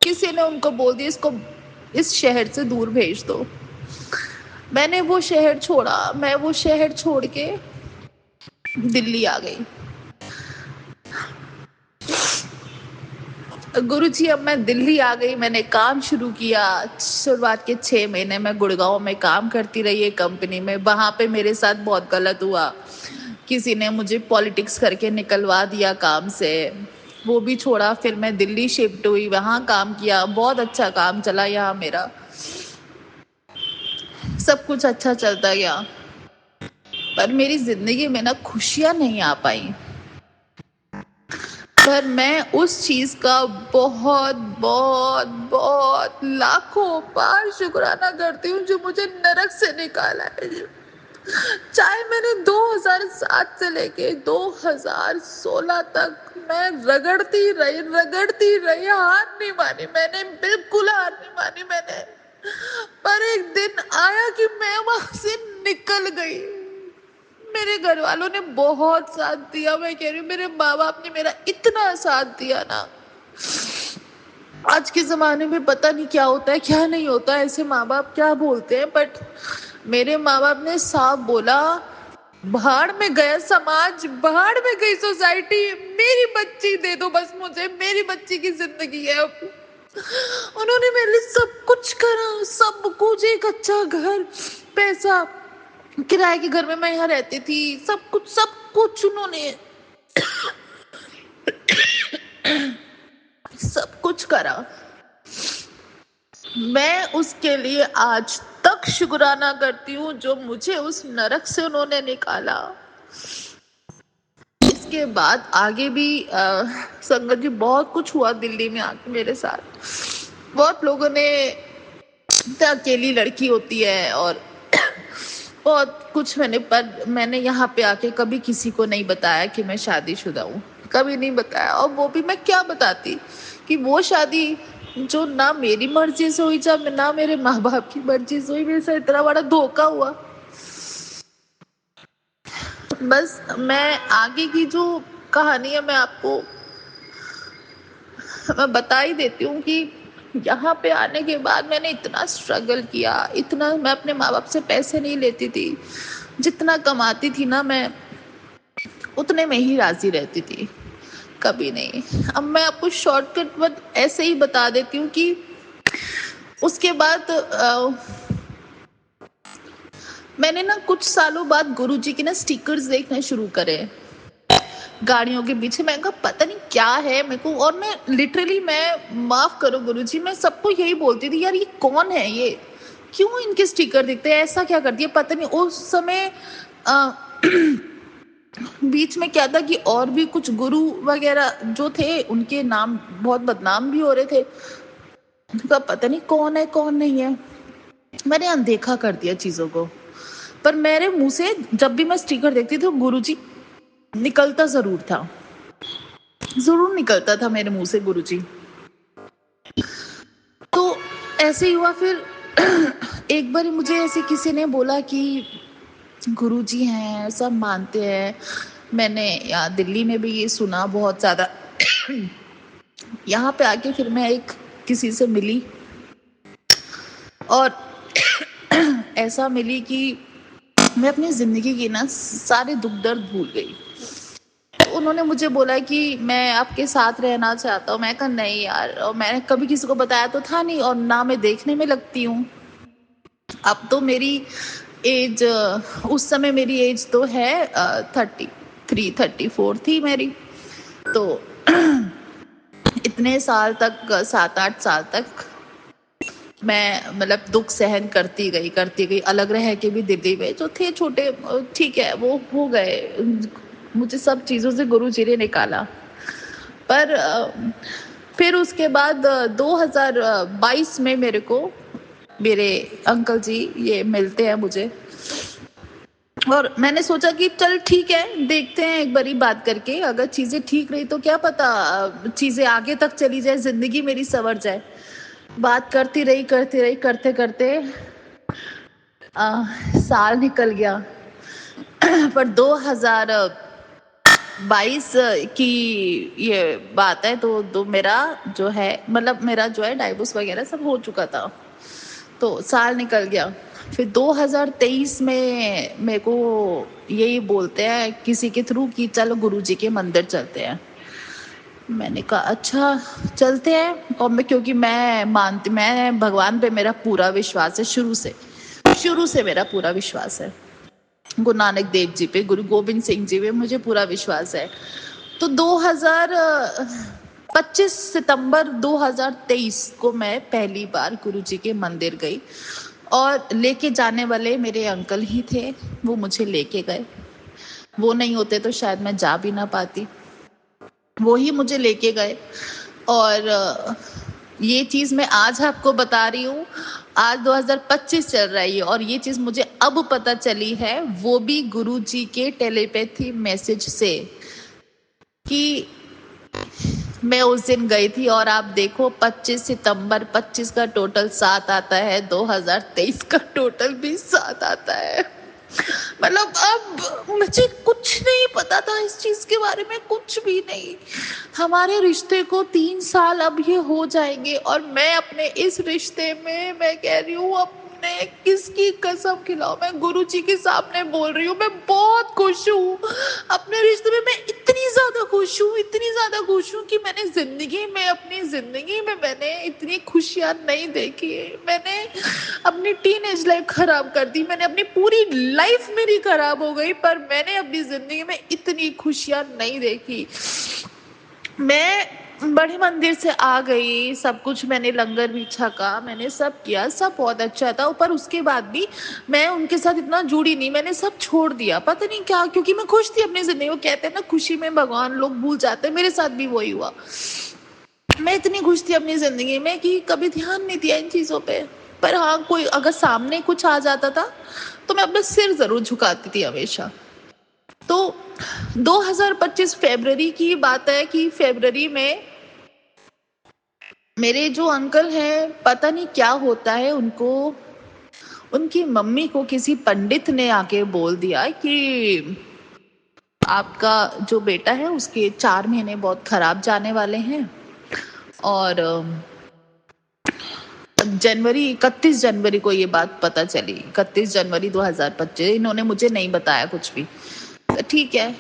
किसी ने उनको बोल दिया इसको इस शहर से दूर भेज दो। मैंने वो शहर छोड़ा, मैं वो शहर छोड़ के दिल्ली आ गई। गुरुजी, अब मैं दिल्ली आ गई, मैंने काम शुरू किया। शुरुआत के 6 महीने मैं गुड़गांव में काम करती रही एक कंपनी में। वहां पे मेरे साथ बहुत गलत हुआ, किसी ने मुझे पॉलिटिक्स करके निकलवा दिया काम से, वो भी छोड़ा। फिर मैं दिल्ली शिफ्ट हुई, वहां काम किया, बहुत अच्छा काम चला यहाँ मेरा, सब कुछ अच्छा चलता गया। पर मेरी जिंदगी में ना खुशियां नहीं आ पाई। पर मैं उस चीज का बहुत बहुत बहुत लाखों बार शुक्राना करती हूँ जो मुझे नरक से निकाला है। चाहे मैंने 2007 से लेके 2016 तक मैं रगड़ती रही, हार नहीं मानी मैंने, बिल्कुल हार नहीं मानी मैंने। पर एक दिन आया कि मैं वहां से निकल गई। मेरे घर वालों ने बहुत साथ दिया, मैं कह रही हूँ मेरे माँ बाप ने मेरा इतना साथ दिया ना। आज के जमाने में पता नहीं क्या होता है क्या नहीं होता है, ऐसे माँ बाप क्या बोलते हैं, बट मेरे माँ बाप ने साफ बोला, भाड़ में गया समाज, भाड़ में गई सोसाइटी, मेरी बच्ची दे दो बस मुझे, मेरी बच्ची की जिंदगी है अब। उन्होंने मेरे लिए सब कुछ करा, सब कुछ, एक अच्छा घर, पैसा, किराए के घर में मैं यहाँ रहती थी, सब कुछ उन्होंने सब कुछ करा। मैं उसके लिए आज तक शुक्राना करती हूँ जो मुझे उस नरक से उन्होंने निकाला। इसके बाद आगे भी संगत जी बहुत कुछ हुआ दिल्ली में आके मेरे साथ। बहुत लोगों ने, अकेली लड़की होती है और बहुत कुछ मैंने यहाँ पे आके कभी किसी को नहीं बताया कि मैं शादीशुदा हूँ, कभी नहीं बताया। और वो भी मैं क्या बताती कि वो शादी जो ना मेरी मर्जी से हुई, जब ना मेरे माँ बाप की मर्जी से हुई, मेरे साथ इतना बड़ा धोखा हुआ। बस मैं आगे की जो कहानी है मैं बता ही देती हूँ कि यहाँ पे आने के बाद मैंने इतना स्ट्रगल किया, इतना। मैं अपने माँ बाप से पैसे नहीं लेती थी, जितना कमाती थी ना मैं उतने में ही राजी रहती थी, कभी नहीं। अब मैं आपको शॉर्टकट बस ऐसे ही बता देती हूँ कि उसके बाद मैंने ना कुछ सालों बाद गुरुजी के ना स्टिकर्स देखने शुरू करे गाड़ियों के पीछे। मैं कहा पता नहीं क्या है मेरे को, और मैं लिटरली, मैं माफ करो गुरुजी, मैं सबको यही बोलती थी यार ये कौन है, ये क्यों इनके स्टिकर दिखते हैं, ऐसा क्या कर दिया पता नहीं। उस समय बीच में क्या था कि और भी कुछ गुरु वगैरह जो थे उनके नाम बहुत बदनाम भी हो रहे थे, तो पता नहीं कौन है कौन नहीं है। मैंने अनदेखा कर दिया चीजों को, पर मेरे मुंह से जब भी मैं स्टिकर देखती थी गुरुजी निकलता जरूर था, जरूर निकलता था मेरे मुंह से गुरुजी। तो ऐसे ही हुआ। फिर एक बार मुझे ऐसे किसी ने बोला कि गुरुजी हैं, सब मानते हैं। मैंने यहाँ दिल्ली में भी ये सुना बहुत ज्यादा। यहाँ पे आके फिर मैं एक किसी से मिली और ऐसा मिली कि मैं अपनी जिंदगी की ना सारे दुख दर्द भूल गई। उन्होंने मुझे बोला कि मैं आपके साथ रहना चाहता हूँ। मैं कहा नहीं यार, और मैंने कभी किसी को बताया तो था नहीं, और ना मैं देखने में लगती हूँ। अब तो मेरी एज, उस समय मेरी एज तो है 34 थी मेरी। तो इतने साल तक, 7-8 साल तक मैं मतलब दुख सहन करती गई। अलग रह के भी दिल्ली में जो थे छोटे, ठीक है वो हो गए, मुझे सब चीज़ों से गुरु जी ने निकाला। पर फिर उसके बाद 2022 में मेरे को मेरे अंकल जी ये मिलते हैं मुझे, और मैंने सोचा कि चल ठीक है, देखते हैं एक बारी बात करके, अगर चीज़ें ठीक रही तो क्या पता चीज़ें आगे तक चली जाए, जिंदगी मेरी संवर जाए। बात करते करते साल निकल गया। पर 2022 की ये बात है, तो मेरा जो है, मतलब मेरा जो है डाइवोर्स वगैरह सब हो चुका था। तो साल निकल गया। फिर 2023 में मेरे को यही बोलते हैं किसी के थ्रू कि चलो गुरुजी के मंदिर चलते हैं। मैंने कहा अच्छा चलते हैं। और क्योंकि मैं भगवान पे मेरा पूरा विश्वास है, शुरू से मेरा पूरा विश्वास है। गुरु नानक देव जी पे, गुरु गोविंद सिंह जी पे मुझे पूरा विश्वास है। तो 25 सितंबर 2023 को मैं पहली बार गुरुजी के मंदिर गई, और लेके जाने वाले मेरे अंकल ही थे, वो मुझे लेके गए। वो नहीं होते तो शायद मैं जा भी ना पाती, वो ही मुझे लेके गए। और ये चीज मैं आज आपको बता रही हूँ, आज 2025 चल रही है, और ये चीज मुझे अब पता चली है, वो भी गुरुजी के टेलीपैथी मैसेज से, कि मैं उस दिन गई थी और आप देखो 25 सितंबर 25 का टोटल 7 आता है, 2023 का टोटल भी 7 आता है। मतलब अब मुझे कुछ नहीं पता था इस चीज के बारे में, कुछ भी नहीं। हमारे रिश्ते को 3 साल अब ये हो जाएंगे और मैं अपने इस रिश्ते में, मैं कह रही हूँ अपने किसकी कसम खिलाओ, मैं गुरु जी के सामने बोल रही हूँ, मैं बहुत खुश हूँ अपने रिश्ते में। मैं इतनी ज्यादा खुश हूँ, इतनी ज्यादा खुश हूँ कि मैंने जिंदगी में, अपनी जिंदगी में मैंने इतनी खुशियां नहीं देखी है। मैंने अपनी टीनेज लाइफ खराब कर दी, मैंने अपनी पूरी लाइफ मेरी खराब हो गई, पर मैंने अपनी जिंदगी में इतनी खुशियां नहीं देखी। मैं बड़े मंदिर से आ गई, सब कुछ मैंने लंगर भी छका, मैंने सब किया, सब बहुत अच्छा था, पर उसके बाद भी मैं उनके साथ इतना जुड़ी नहीं, मैंने सब छोड़ दिया, पता नहीं क्या, क्योंकि मैं खुश थी अपनी जिंदगी। वो कहते हैं ना खुशी में भगवान लोग भूल जाते हैं, मेरे साथ भी वही हुआ। मैं इतनी खुश थी अपनी जिंदगी में कि कभी ध्यान नहीं दिया इन चीजों पे। पर हाँ, कोई अगर सामने कुछ आ जाता था तो मैं अपना सिर जरूर झुकाती थी हमेशा। तो 2025 फरवरी की बात है कि फरवरी में मेरे जो अंकल हैं, पता नहीं क्या होता है उनको, उनकी मम्मी को किसी पंडित ने आके बोल दिया कि आपका जो बेटा है उसके 4 महीने बहुत खराब जाने वाले हैं। और जनवरी 31 जनवरी को ये बात पता चली, 31 जनवरी 2025। इन्होंने मुझे नहीं बताया कुछ भी, ठीक है।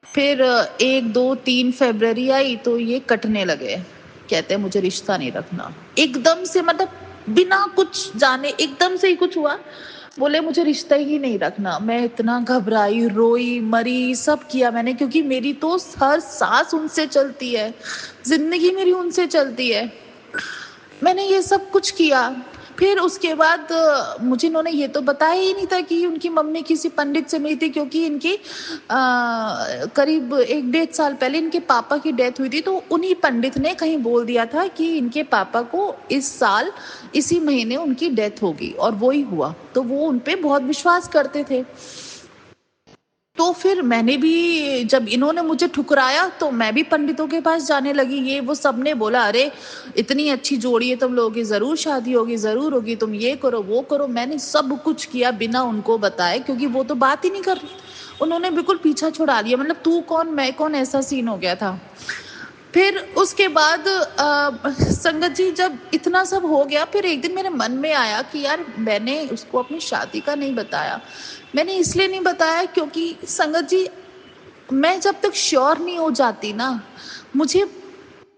फिर 1 2 3 फरवरी आई तो ये कटने लगे, कहते हैं मुझे रिश्ता नहीं रखना। एकदम से, मतलब बिना कुछ जाने एकदम से ही कुछ हुआ, बोले मुझे रिश्ता ही नहीं रखना। मैं इतना घबराई, रोई, मरी, सब किया मैंने, क्योंकि मेरी तो हर सांस उनसे चलती है, जिंदगी मेरी उनसे चलती है। मैंने ये सब कुछ किया। फिर उसके बाद मुझे इन्होंने ये तो बताया ही नहीं था कि उनकी मम्मी किसी पंडित से मिली थी, क्योंकि इनकी करीब 1-1.5 साल पहले इनके पापा की डेथ हुई थी। तो उन्हीं पंडित ने कहीं बोल दिया था कि इनके पापा को इस साल इसी महीने उनकी डेथ होगी, और वो ही हुआ। तो वो उन पे बहुत विश्वास करते थे। तो फिर मैंने भी, जब इन्होंने मुझे ठुकराया तो मैं भी पंडितों के पास जाने लगी। ये वो सबने बोला अरे इतनी अच्छी जोड़ी है तुम लोगों की, जरूर शादी होगी, जरूर होगी, तुम ये करो वो करो। मैंने सब कुछ किया बिना उनको बताए, क्योंकि वो तो बात ही नहीं कर रही। उन्होंने बिल्कुल पीछा छुड़ा दिया, मतलब तू कौन मैं कौन, ऐसा सीन हो गया था। फिर उसके बाद संगत जी जब इतना सब हो गया, फिर एक दिन मेरे मन में आया कि यार मैंने उसको अपनी शादी का नहीं बताया। मैंने इसलिए नहीं बताया क्योंकि संगत जी, मैं जब तक श्योर नहीं हो जाती ना, मुझे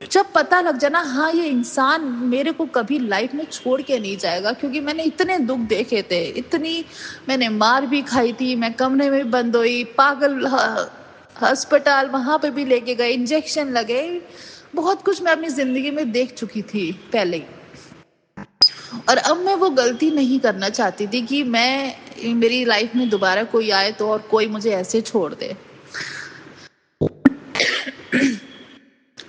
जब पता लग जाए ना हाँ ये इंसान मेरे को कभी लाइफ में छोड़ के नहीं जाएगा, क्योंकि मैंने इतने दुख देखे थे, इतनी मैंने मार भी खाई थी, मैं कमरे में बंद हुई, पागल अस्पताल वहां पे भी लेके गए, इंजेक्शन लगे, बहुत कुछ मैं अपनी जिंदगी में देख चुकी थी पहले ही। और अब मैं वो गलती नहीं करना चाहती थी कि मैं, मेरी लाइफ में दोबारा कोई आए तो और कोई मुझे ऐसे छोड़ दे।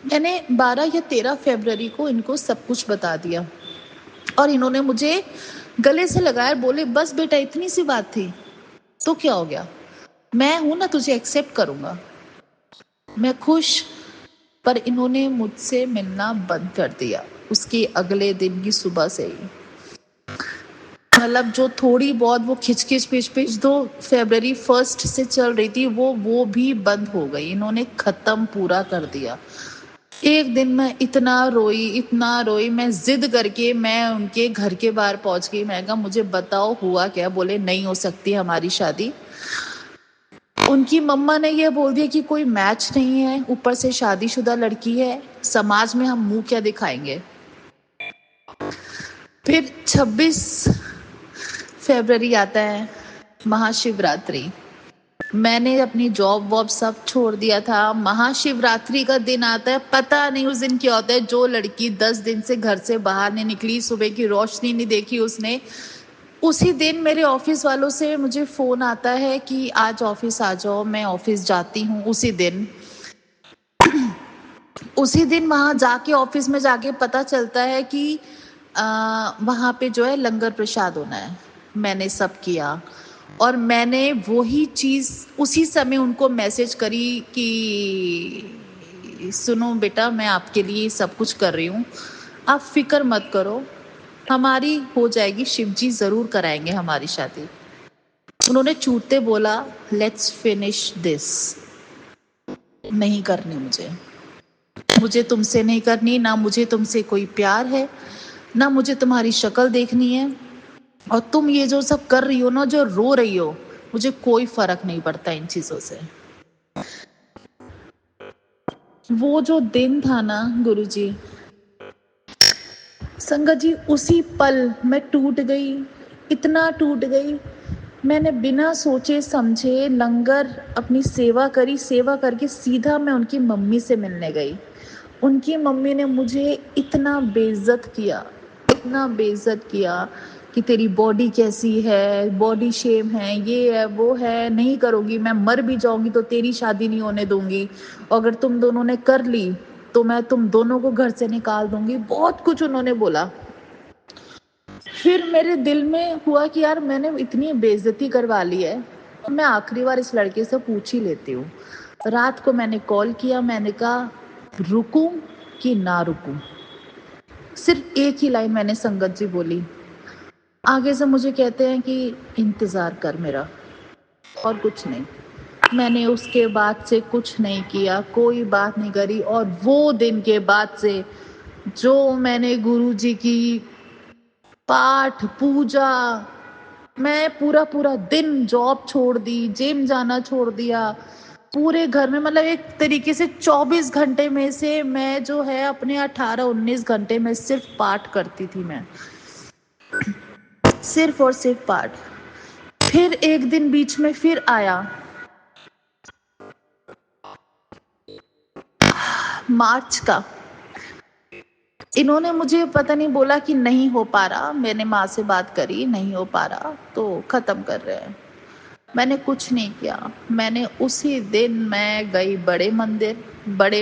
मैंने 12 या 13 फरवरी को इनको सब कुछ बता दिया, और इन्होंने मुझे गले से लगाया, बोले बस बेटा इतनी सी बात थी तो क्या हो गया, मैं हूं ना, तुझे एक्सेप्ट करूंगा, मैं खुश। पर इन्होंने मुझसे मिलना बंद कर दिया उसके अगले दिन की सुबह से ही। मतलब जो थोड़ी बहुत वो खिचखिच पिच तो फरवरी 1 से चल रही थी, वो भी बंद हो गई। इन्होंने खत्म पूरा कर दिया। एक दिन मैं इतना रोई, मैं जिद करके मैं उनके घर के बाहर पहुंच गई। मैं कहा मुझे बताओ हुआ क्या। बोले नहीं हो सकती हमारी शादी। उनकी मम्मा ने ये बोल दिया कि कोई मैच नहीं है, ऊपर से शादीशुदा लड़की है, समाज में हम मुंह क्या दिखाएंगे। फिर 26 फरवरी आता है, महाशिवरात्रि। मैंने अपनी जॉब वॉब सब छोड़ दिया था। महाशिवरात्रि का दिन आता है, पता नहीं उस दिन क्या होता है। जो लड़की 10 दिन से घर से बाहर नहीं निकली, सुबह की रोशनी नहीं देखी उसने, उसी दिन मेरे ऑफिस वालों से मुझे फोन आता है कि आज ऑफिस आ जाओ। मैं ऑफिस जाती हूँ उसी दिन। उसी दिन वहां जाके, ऑफिस में जाके पता चलता है कि वहां पे जो है लंगर प्रसाद होना है। मैंने सब किया, और मैंने वही चीज उसी समय उनको मैसेज करी कि जी, सुनो बेटा, मैं आपके लिए सब कुछ कर रही हूँ, आप फिक्र मत करो, हमारी हो जाएगी, शिव जी जरूर कराएंगे हमारी शादी। उन्होंने चूटते बोला, लेट्स फिनिश दिस। नहीं करनी मुझे, मुझे तुमसे नहीं करनी, ना मुझे तुमसे कोई प्यार है, ना मुझे तुम्हारी शक्ल देखनी है। और तुम ये जो सब कर रही हो ना, जो रो रही हो, मुझे कोई फर्क नहीं पड़ता इन चीजों से। वो जो दिन था ना गुरुजी, संगत जी, उसी पल मैं टूट गई, इतना टूट गई। मैंने बिना सोचे समझे लंगर अपनी सेवा करी, सेवा करके सीधा मैं उनकी मम्मी से मिलने गई। उनकी मम्मी ने मुझे इतना बेइज्जत किया, इतना बेइज्जत किया कि तेरी बॉडी कैसी है, बॉडी शेम है, ये है वो है, नहीं करोगी, मैं मर भी जाऊंगी तो तेरी शादी नहीं होने दूंगी, और अगर तुम दोनों ने कर ली तो मैं तुम दोनों को घर से निकाल दूंगी। बहुत कुछ उन्होंने बोला। फिर मेरे दिल में हुआ कि यार मैंने इतनी बेइज्जती करवा ली है, मैं आखिरी बार इस लड़के से पूछ ही लेती हूँ। रात को मैंने कॉल किया, मैंने कहा रुकूं कि ना रुकूं। सिर्फ एक ही लाइन मैंने संगत जी बोली। आगे से मुझे कहते हैं कि इंतजार कर मेरा, और कुछ नहीं। मैंने उसके बाद से कुछ नहीं किया, कोई बात नहीं करी। और वो दिन के बाद से जो मैंने गुरु जी की पाठ पूजा, मैं पूरा पूरा दिन जॉब छोड़ दी, जिम जाना छोड़ दिया, पूरे घर में, मतलब एक तरीके से 24 घंटे में से मैं जो है अपने 18-19 घंटे में सिर्फ पाठ करती थी, मैं सिर्फ और सिर्फ पाठ। फिर एक दिन बीच में फिर आया, मार्च का। इन्होंने मुझे पता नहीं बोला कि नहीं हो पा रहा, मैंने माँ से बात करी, नहीं हो पा रहा तो खत्म कर रहे हैं। मैंने कुछ नहीं किया। मैंने उसी दिन मैं गई बड़े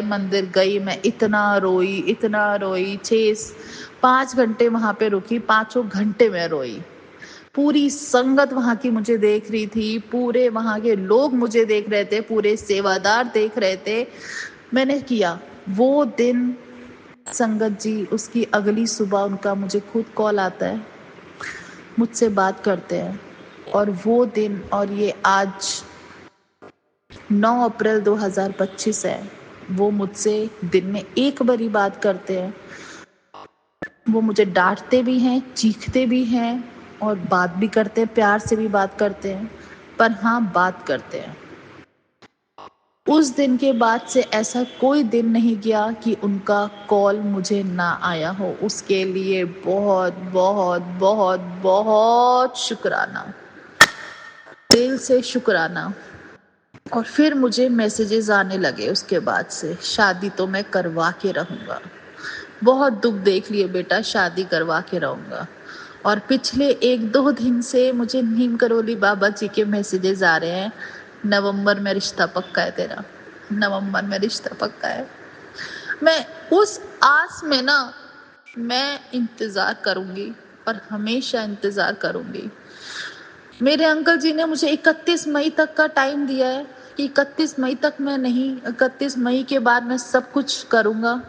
मंदिर गई, मैं इतना रोई 5 घंटे वहां पे रुकी, 5 घंटे में रोई। पूरी संगत वहां की मुझे देख रही थी, पूरे वहां के लोग मुझे देख रहे थे, पूरे सेवादार देख रहे थे। मैंने किया वो दिन। संगत जी, उसकी अगली सुबह उनका मुझे खुद कॉल आता है, मुझसे बात करते हैं। और वो दिन और ये आज 9 अप्रैल 2025 है, वो मुझसे दिन में एक बारी बात करते हैं। वो मुझे डांटते भी हैं, चीखते भी हैं, और बात भी करते हैं, प्यार से भी बात करते हैं, पर हाँ, बात करते हैं। उस दिन के बाद से ऐसा कोई दिन नहीं गया कि उनका कॉल मुझे ना आया हो। उसके लिए बहुत बहुत बहुत बहुत शुक्राना, दिल से शुक्राना। और फिर मुझे मैसेजेस आने लगे उसके बाद से, शादी तो मैं करवा के रहूंगा, बहुत दुख देख लिए बेटा, शादी करवा के रहूंगा। और पिछले 1-2 दिन से मुझे नीम करोली बाबा जी के मैसेजेस आ रहे हैं, नवंबर में रिश्ता पक्का है तेरा, नवंबर में रिश्ता पक्का है। मैं उस आस में ना, मैं इंतजार करूंगी, पर हमेशा इंतजार करूंगी। मेरे अंकल जी ने मुझे 31 मई तक का टाइम दिया है कि 31 मई तक मैं नहीं, 31 मई के बाद मैं सब कुछ करूंगा।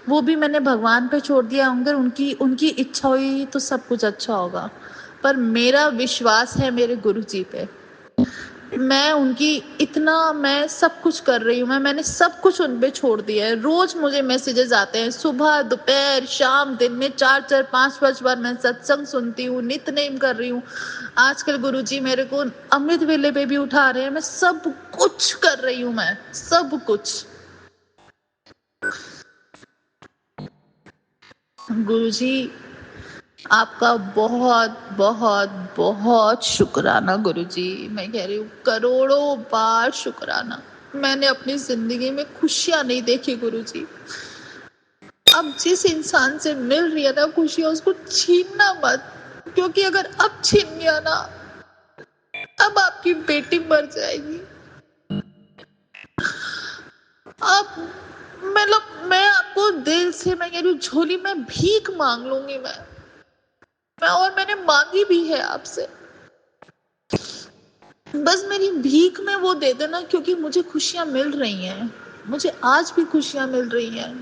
वो भी मैंने भगवान पे छोड़ दिया। अगर उनकी उनकी इच्छा हुई तो सब कुछ अच्छा होगा, पर मेरा विश्वास है मेरे गुरु जी पे। मैं उनकी इतना, मैं सब कुछ कर रही हूँ, मैंने सब कुछ उन पे छोड़ दिया है। रोज मुझे मैसेजेस आते हैं, सुबह दोपहर शाम, दिन में 4-4 5-5 बार मैं सत्संग सुनती हूँ, नित्य कर रही हूँ। आजकल गुरुजी मेरे को अमृत वेले पे भी उठा रहे हैं, मैं सब कुछ कर रही हूँ, मैं सब कुछ। गुरुजी, आपका बहुत बहुत बहुत शुक्राना गुरुजी, मैं कह रही हूँ करोड़ों बार शुक्राना। मैंने अपनी जिंदगी में खुशियां नहीं देखी गुरुजी। अब जिस इंसान से मिल रही है ना खुशियां, उसको छीनना मत, क्योंकि अगर अब छीन गया ना, अब आपकी बेटी मर जाएगी। अब मतलब मैं आपको दिल से मैं कह रही हूँ, झोली में भीख मांग लूंगी मैं, और मैंने मांगी भी है आपसे। बस मेरी भीख में वो दे देना, क्योंकि मुझे खुशियां मिल रही हैं। मुझे आज भी खुशियाँ मिल रही हैं,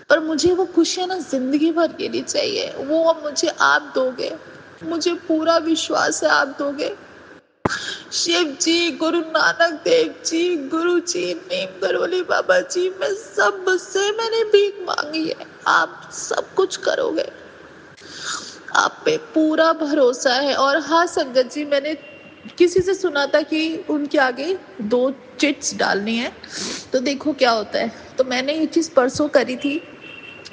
पर मुझे वो खुशियाँ ना ज़िंदगी भर के लिए चाहिए। वो अब मुझे आप दोगे, मुझे पूरा विश्वास है आप दोगे। शिव जी, गुरु नानक देव जी, गुरु जी, नीम करोली बाबा जी, मैं सबसे मैंने भीख मांगी है, आप सब कुछ करोगे। आप पे पूरा भरोसा है। और हाँ संगत जी, मैंने किसी से सुना था कि उनके आगे 2 चिट्स डालनी है, तो देखो क्या होता है। तो मैंने ये चीज़ परसों करी थी,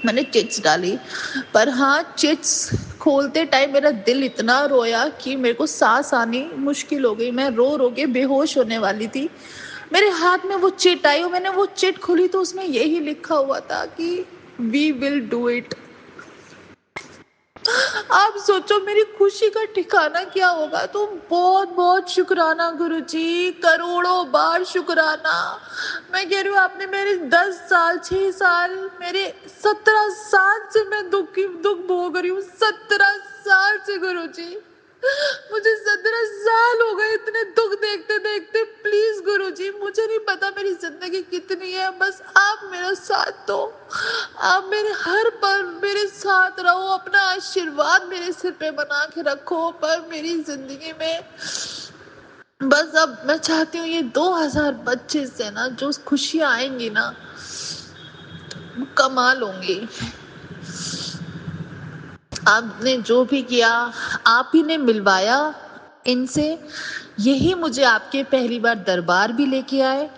मैंने चिट्स डाली। पर हाँ, चिट्स खोलते टाइम मेरा दिल इतना रोया कि मेरे को सांस आनी मुश्किल हो गई। मैं रो रो के बेहोश होने वाली थी। मेरे हाथ में वो चिट आई और मैंने वो चिट खोली तो उसमें यही लिखा हुआ था कि वी विल डू इट। आप सोचो मेरी खुशी का ठिकाना क्या होगा। तो बहुत बहुत शुक्राना गुरुजी, करोड़ों बार शुक्राना। मैं कह रही हूँ आपने मेरे 10 साल 6 साल मेरे 17 साल से मैं दुख भोग रही हूँ। 17 साल से गुरुजी, मुझे 17 साल हो गए इतने दुख देखते देखते। प्लीज गुरुजी, मुझे नहीं पता मेरी जिंदगी कितनी है, बस आप मेरा साथ दो। आप मेरे हर पल मेरे साथ रहो, अपना आशीर्वाद मेरे सिर पे बना के रखो। पर मेरी जिंदगी में बस अब मैं चाहती हूँ ये 2025 से ना जो खुशियाँ आएंगी ना, कमाल होंगी। आपने जो भी किया, आप ही ने मिलवाया इनसे। यही मुझे आपके पहली बार दरबार भी लेके आए।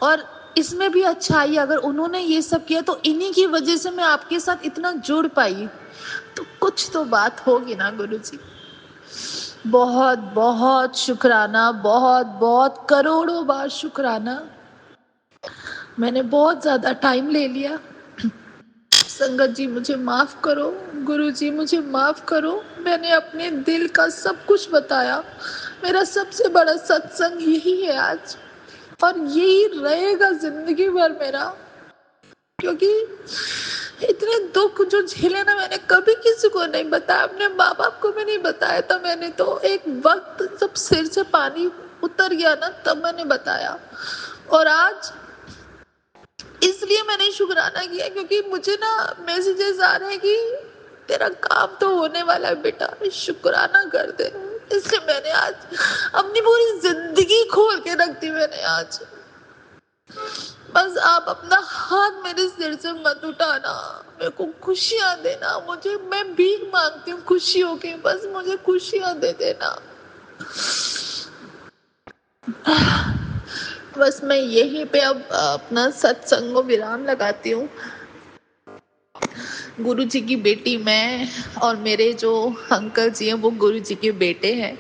और इसमें भी अच्छाई, अगर उन्होंने ये सब किया तो इन्हीं की वजह से मैं आपके साथ इतना जुड़ पाई। तो कुछ तो बात होगी ना गुरुजी। बहुत बहुत शुक्राना, बहुत बहुत करोड़ों बार शुक्राना। मैंने बहुत ज्यादा टाइम ले लिया। संगत जी मुझे माफ करो, गुरु जी मुझे माफ करो। मैंने अपने दिल का सब कुछ बताया। मेरा सबसे बड़ा सत्संग यही है आज, और यही रहेगा जिंदगी भर मेरा। क्योंकि इतने दुख जो झेले ना, मैंने कभी किसी को नहीं बताया। अपने माँ बाप को भी नहीं बताया था। मैंने तो एक वक्त जब सिर से पानी उतर गया ना, तब मैंने बताया। और आज इसलिए मैंने शुक्राना किया क्योंकि मुझे ना मैसेजेस आ रहे हैं कि तेरा काम तो होने वाला है बेटा, शुक्राना कर दे। इसलिए मैंने आज अपनी पूरी जिंदगी खोल के रख दी। मैंने आज बस आप अपना हाथ मेरे सिर से मत उठाना, मेरे को खुशियां देना। मुझे मैं भीख मांगती हूँ खुशियों की, बस मुझे खुशियां दे देना। बस मैं यहीं पे अब अपना सत्संग को विराम लगाती हूँ। गुरु जी की बेटी मैं, और मेरे जो अंकल जी हैं वो गुरु जी के बेटे हैं।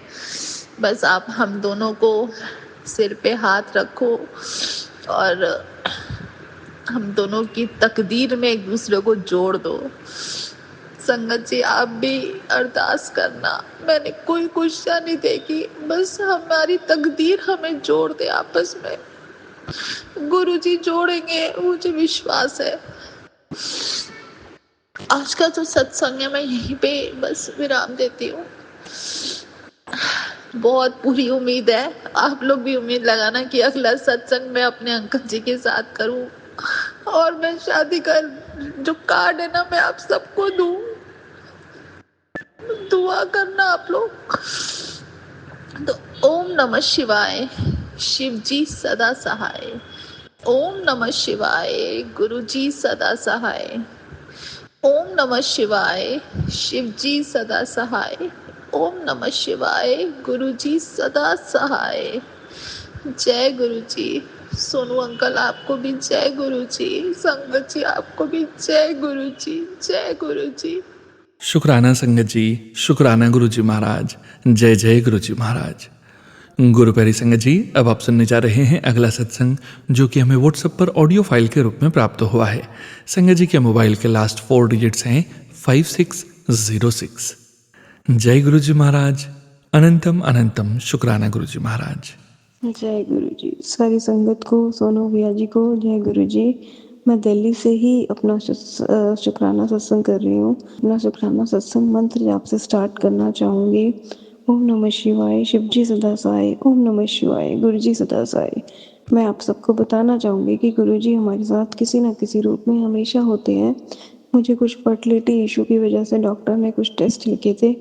बस आप हम दोनों को सिर पे हाथ रखो और हम दोनों की तकदीर में एक दूसरे को जोड़ दो। संगत जी आप भी अरदास करना। मैंने कोई खुशियाँ नहीं देखी, बस हमारी तकदीर हमें जोड़ दे आपस में। गुरु जी जोड़ेंगे, मुझे विश्वास है। आज का जो सत्संग है मैं यहीं पे बस विराम देती हूँ। बहुत पूरी उम्मीद है, आप लोग भी उम्मीद लगाना कि अगला सत्संग मैं अपने अंकल जी के साथ करूँ, और मैं शादी का जो कार्ड है ना मैं आप सबको दूँ। दुआ करना आप लोग। तो ओम नमः शिवाय, शिव जी सदा सहाय। ओम नमः शिवाय, गुरु जी सदा सहाय। ओम नमः शिवाय, शिव जी सदा सहाय। ओम नमः शिवाय, गुरु जी सदा सहाय। जय गुरु जी। सोनू अंकल आपको भी जय गुरु जी। संगत जी आपको भी जय गुरु जी, जय गुरु जी। शुक्राना संगत जी, शुक्राना गुरु जी महाराज। जय जय गुरु जी महाराज। गुरु प्यारी संगत जी, अब आप सुनने जा रहे हैं अगला सत्संग, जो कि हमें व्हाट्सएप पर ऑडियो फाइल के रूप में प्राप्त हुआ है। संगत जी के मोबाइल के लास्ट 4 डिजिट्स हैं 5606। जय गुरु जी महाराज। अनंतम अनंतम शुक्राना गुरु जी महाराज। जय गुरु जी। सारी संगत को, सोनू भैया जी को जय गुरु जी। मैं दिल्ली से ही अपना शुक्राना सत्संग कर रही हूँ। अपना शुक्राना सत्संग मंत्र आपसे स्टार्ट करना चाहूँगी। ओम नमः शिवाय, शिव जी सदा साई। ओम नमः शिवाय, गुरु जी सदा साई। मैं आप सबको बताना चाहूँगी कि गुरुजी हमारे साथ किसी न किसी रूप में हमेशा होते हैं। मुझे कुछ फर्टिलिटी इश्यू की वजह से डॉक्टर ने कुछ टेस्ट लिखे थे।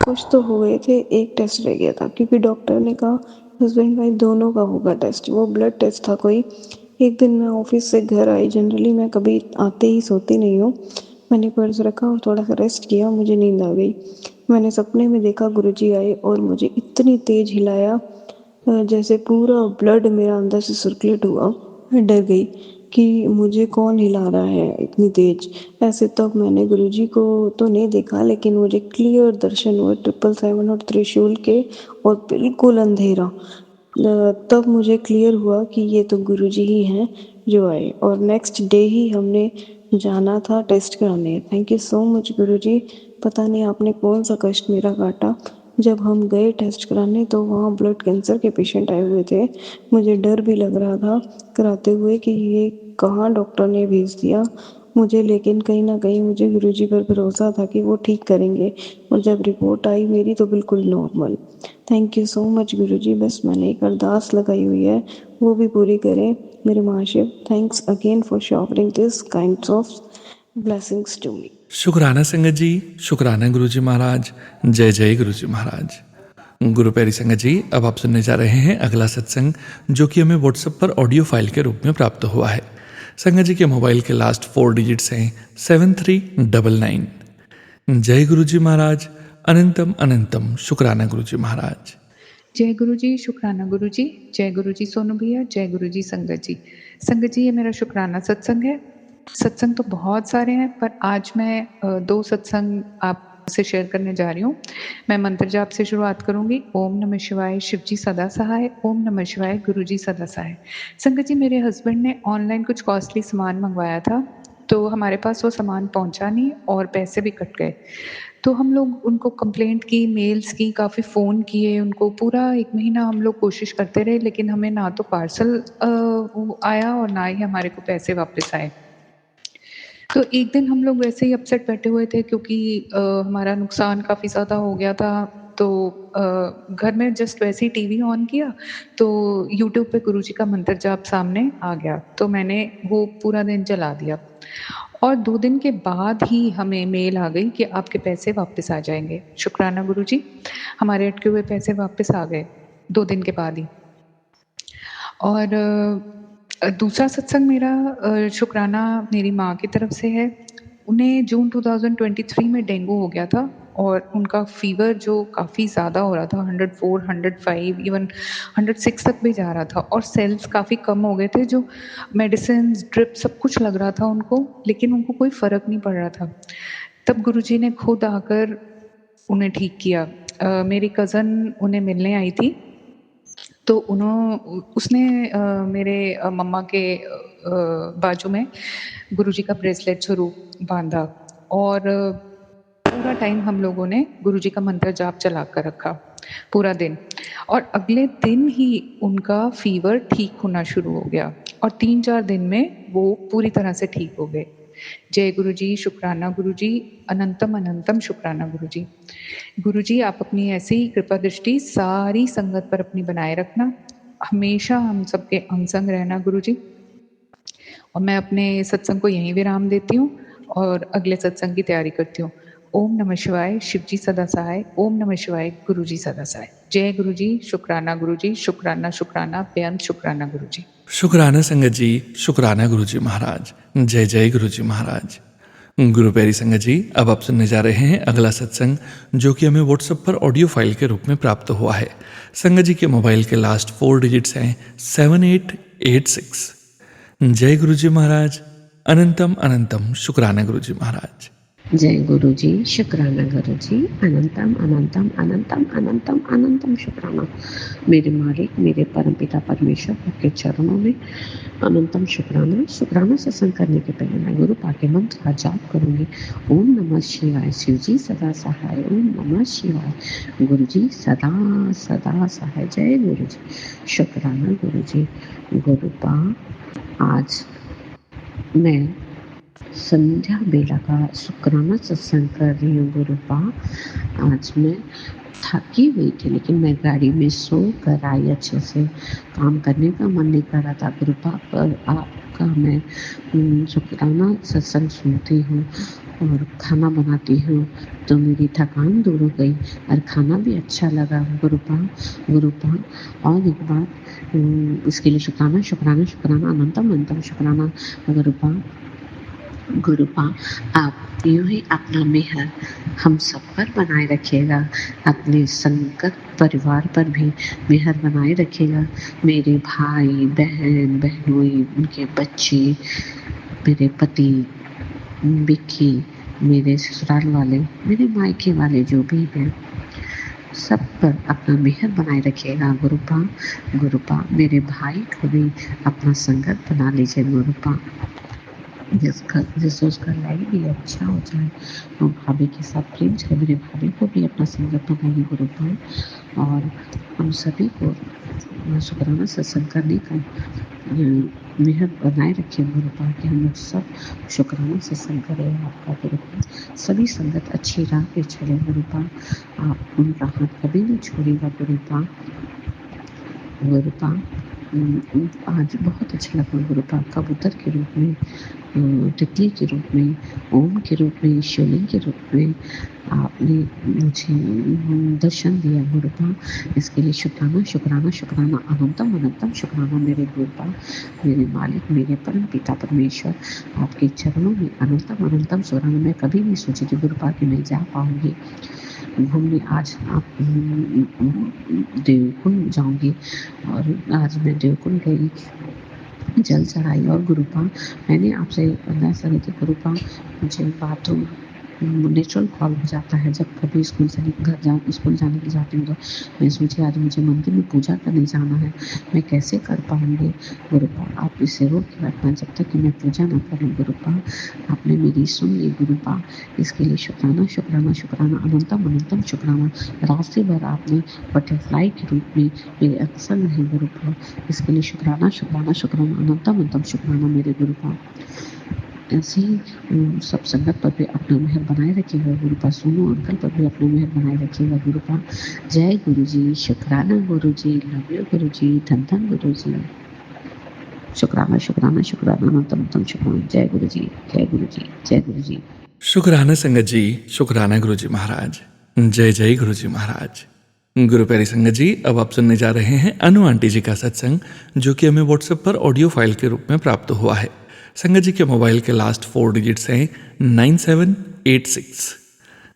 कुछ तो हो गए थे, एक टेस्ट रह गया था क्योंकि डॉक्टर ने कहा हस्बैंड वाइफ दोनों का होगा टेस्ट। वो ब्लड टेस्ट था कोई। एक दिन मैं ऑफिस से घर आई, जनरली मैं कभी आते ही सोती नहीं हूँ। मैंने पर्स रखा और थोड़ा सा रेस्ट किया, मुझे नींद आ गई। मैंने सपने में देखा गुरुजी आए और मुझे इतनी तेज हिलाया जैसे पूरा ब्लड मेरा अंदर से सर्कुलेट हुआ। मैं डर गई कि मुझे कौन हिला रहा है इतनी तेज। ऐसे तब मैंने गुरुजी को तो नहीं देखा, लेकिन मुझे क्लियर दर्शन हुए 777 और त्रिशूल के, और बिल्कुल अंधेरा। तब मुझे क्लियर हुआ कि ये तो गुरुजी ही हैं जो आए, और नेक्स्ट डे ही हमने जाना था टेस्ट कराने। थैंक यू सो मच गुरुजी। पता नहीं आपने कौन सा कष्ट मेरा काटा। जब हम गए टेस्ट कराने तो वहाँ ब्लड कैंसर के पेशेंट आए हुए थे। मुझे डर भी लग रहा था कराते हुए कि ये कहाँ डॉक्टर ने भेज दिया मुझे, लेकिन कहीं ना कहीं मुझे गुरुजी पर भरोसा था कि वो ठीक करेंगे। और जब रिपोर्ट आई मेरी तो बिल्कुल normal. Thank you so much Guruji. बस मैंने एक अरदास लगाई हुई है, वो भी पूरी करें मेरे Mahashiv. Thanks again for showering this kind of blessings to me. शुक्राना संगत जी, शुक्राना गुरुजी महाराज। जय जय गुरुजी महाराज। गुरु प्यारी संगत जी, अब आप सुनने जा रहे हैं अगला सत्संग, जो कि हमें व्हाट्सएप पर ऑडियो फाइल के रूप में प्राप्त हुआ है। संगत जी के मोबाइल के लास्ट 4 डिजिट्स हैं 7399। जय गुरुजी महाराज। अनंतम अनंतम शुक्राना गुरुजी महाराज। जय गुरु जी, शुक्राना गुरु जी। जय गुरु जी सोनू भैया, जय गुरु जी संगत जी। संगत जी, ये मेरा शुक्राना सत्संग है। सत्संग तो बहुत सारे हैं, पर आज मैं 2 सत्संग आपसे शेयर करने जा रही हूँ। मैं मंत्र जाप से शुरुआत करूँगी। ओम नमः शिवाय, शिव जी सदा सहाय। ओम नमः शिवाय, गुरु जी सदा सहाय। संगत जी, मेरे हस्बैंड ने ऑनलाइन कुछ कॉस्टली सामान मंगवाया था, तो हमारे पास वो सामान पहुंचा नहीं और पैसे भी कट गए। तो हम लोग उनको कंप्लेंट की, मेल्स की, काफ़ी फ़ोन किए उनको। पूरा 1 महीना हम लोग कोशिश करते रहे, लेकिन हमें ना तो पार्सल वो आया और ना ही हमारे को पैसे वापस आए। तो एक दिन हम लोग वैसे ही अपसेट बैठे हुए थे, क्योंकि हमारा नुकसान काफ़ी ज़्यादा हो गया था। तो घर में जस्ट वैसे ही टीवी ऑन किया तो यूट्यूब पे गुरुजी का मंत्र जाप सामने आ गया, तो मैंने वो पूरा दिन चला दिया। और 2 दिन के बाद ही हमें मेल आ गई कि आपके पैसे वापस आ जाएंगे। शुक्राना गुरुजी, हमारे अटके हुए पैसे वापस आ गए 2 दिन के बाद ही। और दूसरा सत्संग मेरा शुक्राना मेरी माँ की तरफ से है। उन्हें जून 2023 में डेंगू हो गया था, और उनका फ़ीवर जो काफ़ी ज़्यादा हो रहा था, 104, 105, इवन 106 तक भी जा रहा था, और सेल्स काफ़ी कम हो गए थे। जो मेडिसिन्स, ड्रिप सब कुछ लग रहा था उनको, लेकिन उनको कोई फ़र्क नहीं पड़ रहा था। तब गुरुजी ने खुद आकर उन्हें ठीक किया। मेरी कज़न उन्हें मिलने आई थी, तो उसने मेरे मम्मा के बाजू में गुरुजी का ब्रेसलेट स्वरूप बांधा, और पूरा टाइम हम लोगों ने गुरुजी का मंत्र जाप चला कर रखा पूरा दिन। और अगले दिन ही उनका फ़ीवर ठीक होना शुरू हो गया, और 3-4 दिन में वो पूरी तरह से ठीक हो गए। जय गुरुजी, शुक्राना गुरुजी, अनंतम अनंतम शुक्राना गुरुजी। गुरुजी, आप अपनी ऐसी ही कृपा दृष्टि सारी संगत पर अपनी बनाए रखना, हमेशा हम सबके अंग संग रहना गुरुजी। और मैं अपने सत्संग को यहीं विराम देती हूँ और अगले सत्संग की तैयारी करती हूँ। ओम नमः शिवाय, शिव जी सदा सहाय। ओम नमः शिवाय, गुरु जी सदा सहाय। जय गुरु जी, शुक्राना गुरु जी, शुक्राना शुक्राना बेअंत शुक्राना गुरु जी। शुक्राना संगत जी, शुक्राना गुरुजी महाराज। जय जय गुरुजी महाराज। गुरु प्यारी संगत जी, अब आप सुनने जा रहे हैं अगला सत्संग, जो कि हमें व्हाट्सएप पर ऑडियो फाइल के रूप में प्राप्त हुआ है। संगत जी के मोबाइल के लास्ट 4 डिजिट्स हैं 7886। जय गुरुजी महाराज। अनंतम अनंतम शुक्राना गुरुजी महाराज। जय गुरु जी, शुक्राना गुरु जी। अनंतम अनंतम अनंतम अनंतम अनंतम शुक्राना मेरे मालिक, मेरे परमपिता परमेश्वर, आपके चरणों में अनंतम शुक्राना। शुक्राना सत्संग करने के पहले मैं गुरु पाके मंत्र का जाप करूंगी। ओम नमः शिवाय, शिव जी सदा सहाय। ओम नमः शिवाय, गुरु जी सदा सदा सहाय। जय गुरु जी, शुक्राना गुरु जी। गुरु पा, आज मैं संध्या बेला का शुक्राना सत्संग कर रही हूँ। गुरुपा, आज मैं थकी हुई थी, लेकिन मैं गाड़ी में सो कर आई अच्छे से। काम करने का मन नहीं कर रहा था। कृपा पर आपका मैं शुक्राना सत्संग सुनती हूँ और खाना बनाती हूँ तो मेरी थकान दूर हो गई और खाना भी अच्छा लगा। गुरुपा और एक बात, इसके लिए शुक्राना शुक्राना शुक्राना अनंतम अनंतम शुक्राना। गुरुपा आप यूं ही अपना मेहर हम सब पर बनाए रखिएगा, अपने संगत परिवार पर भी मेहर बनाए रखिएगा। मेरे भाई बहन बहनोई, उनके बच्चे, मेरे पति, बिक्की, मेरे ससुराल वाले, मेरे मायके वाले जो भी हैं, सब पर अपना मेहर बनाए रखिएगा। गुरुपा मेरे भाई को भी अपना संगत बना लीजिए गुरुपा, जिससे उसका लाइफ भी अच्छा हो जाए और भाभी के साथ प्रेम से मेरे भाभी को भी अपना संगत बनाइए गुरुपा। और हम सभी को शुक्राना सत्संग करने का मेहर बनाए रखिए गुरुपा कि हम लोग सब शुक्राना सत्संग करें आपका गुरुपा। सभी संगत अच्छी राह पे चले गुरुपा, आप उनका हाथ कभी नहीं छोड़ेगा गुरुपा। आज बहुत अच्छा लगा गुरुपा, कबूतर के रूप में, तितली के रूप में, ओम के रूप में, शिवलिंग के रूप में आपने मुझे दर्शन दिया गुरुपा। इसके लिए शुक्राना शुक्राना शुक्राना अनंतम अनंतम शुक्राना मेरे गुरुपा, मेरे मालिक, मेरे परम पिता परमेश्वर। आपके चरणों में अनंतम अनंतम शुक्राना। मैं कभी नहीं सोची थी गुरुपा कि मैं जा पाऊँगी घूमने। आज आप देवकुंड जाऊंगी और आज मैं देवकुंड गई, जल चढ़ाई। और गुरुपा मैंने आपसे अरदास करी थी गुरुपा, मुझे बाथरूम नेचुरल कॉल हो जाता है जब कभी स्कूल जाने के जाती हूँ। तो मैं सोची आज मुझे मंदिर में पूजा करने जाना है, मैं कैसे कर पाऊँगी गुरुपा। आप इसे रोक के रखना जब तक कि मैं पूजा ना करूँ गुरुपा। आपने मेरी सुन ली गुरुपा, इसके लिए शुक्राना शुक्राना शुक्राना अनंतम अनंतम शुक्राना। रास्ते भर आपने बटरफ्लाई के रूप में मेरे अक्सर रहे गुरुपा, इसके लिए शुक्राना शुक्राना शुक्राना अनंतम अनंतम शुक्राना मेरे गुरुपा। ऐसे ही सब संगत पर भी अपना मेहर बनाए रखिएगा गुरुपा। सोनू अंकल पर भी अपना मेहर बनाए रखिएगा गुरुपा। जय गुरु जी, शुक्राना गुरु जी, लव यू गुरु जी, धन धन गुरु जी। शुक्राना शुक्राना शुक्राना अनंतम शुक्राना। जय गुरु जी, जय गुरु जी, जय गुरु जी। शुक्राना संगत जी, शुक्राना गुरु जी महाराज। जय जय गुरु जी महाराज। गुरु प्यारी संगत जी, अब आप सुनने जा रहे हैं अनु आंटी जी का सत्संग, जो कि हमें व्हाट्सएप पर ऑडियो फाइल के रूप में प्राप्त हुआ है। संगत जी के मोबाइल के लास्ट 4 डिजिट्स हैं 9786।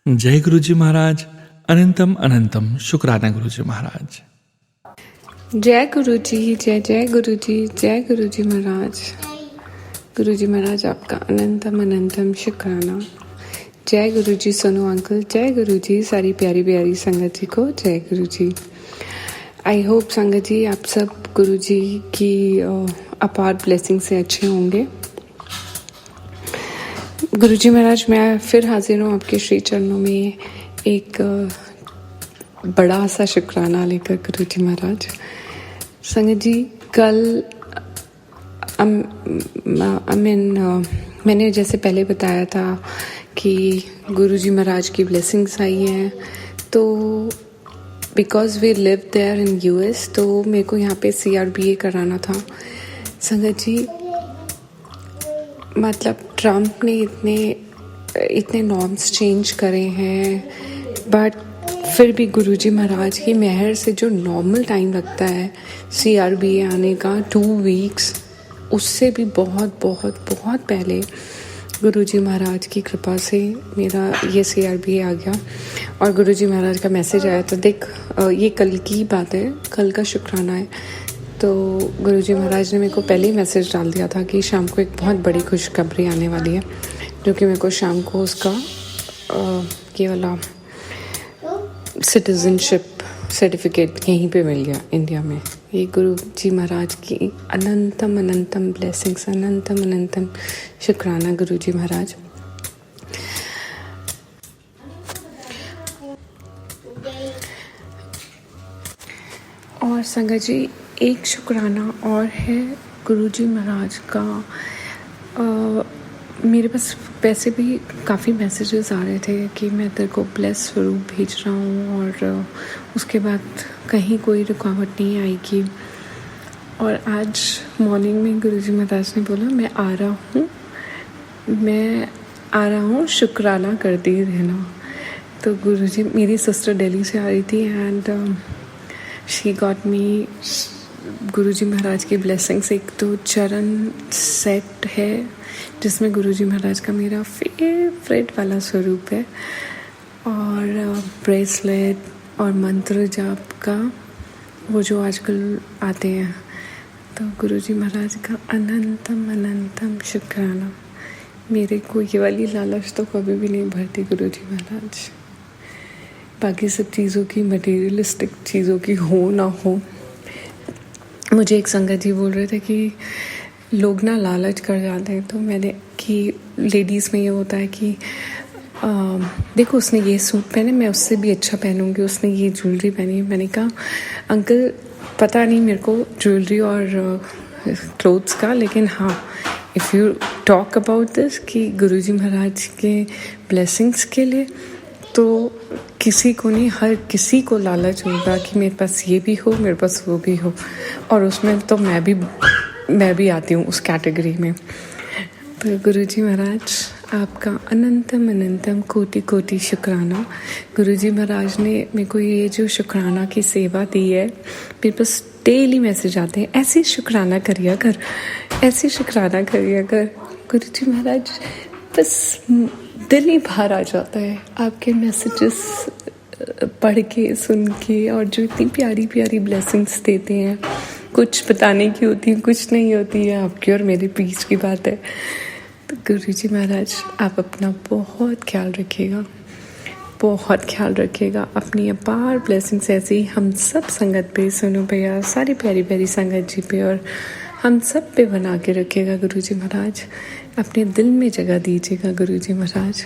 जय गुरु जी महाराज, अनंतम अनंतम शुक्राना गुरु जी महाराज। जय गुरु जी, जय जय गुरु जी, जय गुरु जी महाराज। गुरु जी महाराज आपका अनंतम अनंतम शुक्राना। जय गुरु जी सोनू अंकल, जय गुरु जी सारी प्यारी प्यारी संगत जी को जय गुरु जी। आई होप संगत जी आप सब गुरु जी की अपार ब्लेसिंग से अच्छे होंगे। गुरु जी महाराज, मैं फिर हाजिर हूँ आपके श्री चरणों में एक बड़ा सा शुक्राना लेकर। गुरु जी महाराज, संगत जी कल मैंने जैसे पहले बताया था कि गुरु जी महाराज की ब्लेसिंग्स आई हैं, तो because we live there in US, तो मेरे को यहाँ पे CRBA कराना था। संगत जी मतलब ट्रम्प ने इतने नॉर्म्स चेंज करे हैं, बट फिर भी गुरुजी महाराज की मेहर से जो नॉर्मल टाइम लगता है CRBA आने का 2 वीक्स, उससे भी बहुत बहुत बहुत पहले गुरुजी महाराज की कृपा से मेरा ये CRBA आ गया। और गुरुजी महाराज का मैसेज आया था, देख ये कल की बात है, कल का शुक्राना है। तो गुरुजी महाराज ने मेरे को पहले ही मैसेज डाल दिया था कि शाम को एक बहुत बड़ी खुशखबरी आने वाली है, जो कि मेरे को शाम को उसका ये वाला सिटीजनशिप सर्टिफिकेट यहीं पे मिल गया इंडिया में। ये गुरु जी महाराज की अनंतम अनंतम ब्लेसिंग्स, अनंतम अनंतम शुक्राना गुरु जी महाराज। और संगत जी एक शुक्राना और है गुरु जी महाराज का, मेरे पास वैसे भी काफ़ी मैसेजेस आ रहे थे कि मैं तेरे को ब्लेस स्वरूप भेज रहा हूँ और उसके बाद कहीं कोई रुकावट नहीं आएगी। और आज मॉर्निंग में गुरुजी महाराज ने बोला मैं आ रहा हूँ शुक्राना करती रहना। तो गुरुजी, मेरी सिस्टर दिल्ली से आ रही थी एंड शी गॉट मी गुरुजी महाराज की ब्लेसिंग्स। एक तो चरण सेट है जिसमें गुरुजी महाराज का मेरा फेवरेट वाला स्वरूप है, और ब्रेसलेट और मंत्र जाप का वो जो आजकल आते हैं। तो गुरुजी महाराज का अनंतम अनंतम शुक्राना। मेरे को ये वाली लालच तो कभी भी नहीं भरती गुरुजी महाराज। बाकी सब चीज़ों की, मटेरियलिस्टिक चीज़ों की हो ना हो। मुझे एक संगत जी बोल रहे थे कि लोग ना लालच कर जाते हैं, तो मैंने कि लेडीज़ में ये होता है कि देखो उसने ये सूट पहने, मैं उससे भी अच्छा पहनूंगी, उसने ये ज्वेलरी पहनी। मैंने कहा अंकल पता नहीं मेरे को ज्वेलरी और क्लोथ्स का, लेकिन हाँ if you talk about this कि गुरुजी महाराज के ब्लेसिंग्स के लिए, तो किसी को नहीं, हर किसी को लालच होगा कि मेरे पास ये भी हो, मेरे पास वो भी हो। और उसमें तो मैं भी आती हूँ उस कैटेगरी में। तो गुरुजी महाराज आपका अनंतम अनंतम कोटि कोटि शुक्राना। गुरुजी महाराज ने मेरे को ये जो शुक्राना की सेवा दी है, मेरे पास डेली मैसेज आते हैं, ऐसे शुक्राना करिया कर, ऐसे शुक्राना करिया कर। गुरुजी महाराज बस दिल ही बाहर आ जाता है आपके मैसेजेस पढ़ के, सुन के, और जो इतनी प्यारी प्यारी ब्लेसिंग्स देते हैं। कुछ बताने की होती है, कुछ नहीं होती है, आपकी और मेरे बीच की बात है। तो गुरुजी महाराज आप अपना बहुत ख्याल रखिएगा, बहुत ख्याल रखिएगा। अपनी अपार ब्लेसिंग्स ऐसे ही हम सब संगत पे, सोनू भैया, सारी प्यारी प्यारी संगत जी पे और हम सब पे बना के रखिएगा गुरुजी महाराज। अपने दिल में जगह दीजिएगा गुरुजी महाराज,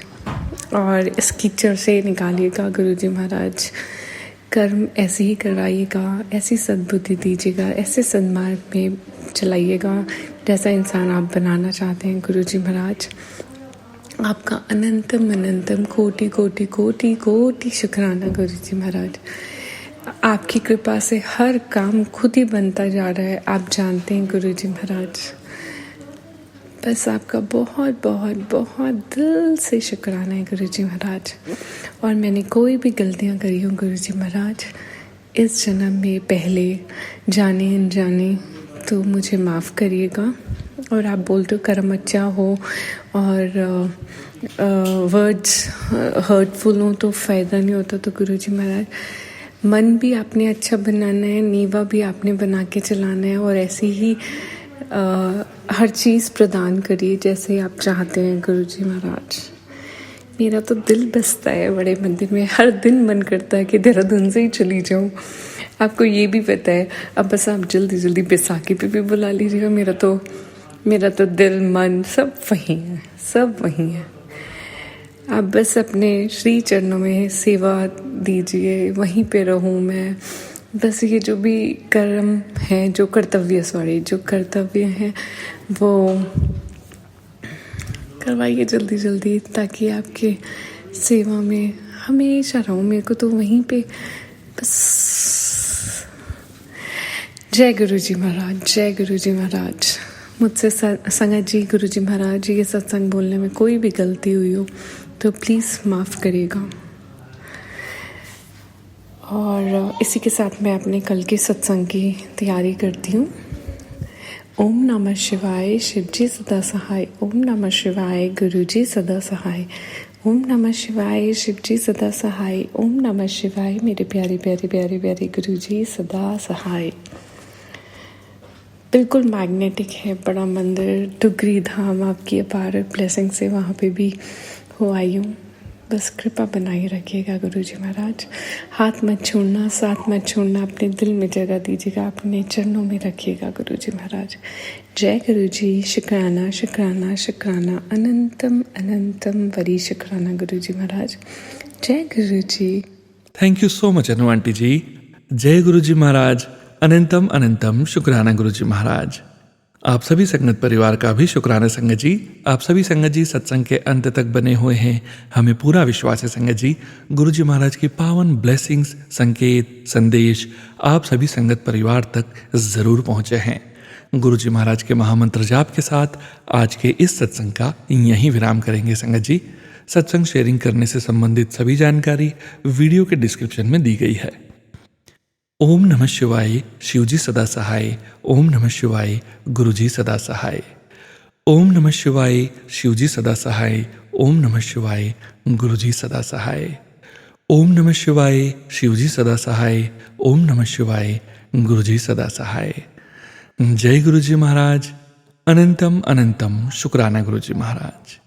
और इस कीचड़ से निकालिएगा गुरुजी महाराज। कर्म ऐसे ही करवाइएगा, ऐसी सद्बुद्धि दीजिएगा, ऐसे सन्मार्ग में चलाइएगा जैसा इंसान आप बनाना चाहते हैं गुरुजी महाराज। आपका अनंतम अनंतम कोटि कोटि कोटि कोटि शुक्राना गुरुजी महाराज। आपकी कृपा से हर काम खुद ही बनता जा रहा है, आप जानते हैं गुरुजी महाराज। बस आपका बहुत बहुत बहुत दिल से शुक्राना है गुरुजी महाराज। और मैंने कोई भी गलतियाँ करी हूँ गुरुजी महाराज इस जन्म में, पहले जाने अनजाने, तो मुझे माफ़ करिएगा। और आप बोलते हो कर्म अच्छा हो और वर्ड्स हर्टफुल हो तो फ़ायदा नहीं होता। तो गुरुजी महाराज मन भी आपने अच्छा बनाना है, नीवा भी आपने बना के चलाना है, और ऐसे ही हर चीज़ प्रदान करिए जैसे आप चाहते हैं गुरुजी महाराज। मेरा तो दिल बसता है बड़े मंदिर में, हर दिन मन करता है कि देहरादून से ही चली जाऊँ। आपको ये भी पता है, अब बस आप जल्दी जल्दी बैसाखी पे भी बुला लीजिएगा। मेरा तो दिल मन सब वहीं है, सब वहीं है। आप बस अपने श्री चरणों में सेवा दीजिए, वहीं पे रहूँ मैं। बस ये जो भी कर्म है, जो कर्तव्य हैं वो करवाइए जल्दी जल्दी, ताकि आपके सेवा में हमेशा रहूँ। मेरे को तो वहीं पे बस। जय गुरुजी महाराज, जय गुरुजी महाराज। मुझसे संगत जी, गुरुजी महाराज, ये सत्संग बोलने में कोई भी गलती हुई हो तो प्लीज़ माफ़ करिएगा। और इसी के साथ मैं अपने कल के सत्संग की तैयारी करती हूँ। ओम नमः शिवाय, शिवजी सदा सहाय। ओम नमः शिवाय, गुरुजी सदा सहाय। ओम नमः शिवाय, शिवजी सदा सहाय। ओम नमः शिवाय, मेरे प्यारे प्यारे प्यारे प्यारे गुरुजी सदा सहाय। बिल्कुल मैग्नेटिक है बड़ा मंदिर, डुगरी धाम। आपकी अपार ब्लेसिंग से वहाँ पे भी हो आई हूँ। बस कृपा बनाए रखिएगा गुरुजी महाराज। हाथ मत छोड़ना, साथ मत छोड़ना, अपने दिल में जगह दीजिएगा, अपने चरणों में रखिएगा गुरुजी महाराज। जय गुरुजी। शुक्राना शुक्राना शुक्राना, अनंतम अनंतम वरी शुक्राना गुरुजी महाराज। जय Guruji. Thank you so much Anu aunty ji. जय गुरुजी महाराज। अनंतम अनंतम शुक्राना गुरुजी महाराज। आप सभी संगत परिवार का भी शुक्राना संगत जी। आप सभी संगत जी सत्संग के अंत तक बने हुए हैं। हमें पूरा विश्वास है संगत जी, गुरु जी महाराज की पावन ब्लेसिंग्स, संकेत, संदेश आप सभी संगत परिवार तक जरूर पहुंचे हैं। गुरु जी महाराज के महामंत्र जाप के साथ आज के इस सत्संग का यहीं विराम करेंगे संगत जी। सत्संग शेयरिंग करने से संबंधित सभी जानकारी वीडियो के डिस्क्रिप्शन में दी गई है। ओम नमः शिवाय, शिवजी सदा सहाय। ओम नमः शिवाय, गुरुजी सदा सहाय। ओम नमः शिवाय, शिवजी सदा सहाय। ओम नमः शिवाय, गुरुजी सदा सहाय। ओम नमः शिवाय, शिवजी सदा सहाय। ओम नमः शिवाय, गुरुजी सदा सहाय। जय गुरुजी महाराज। अनंतम अनंतम शुक्राना गुरुजी महाराज।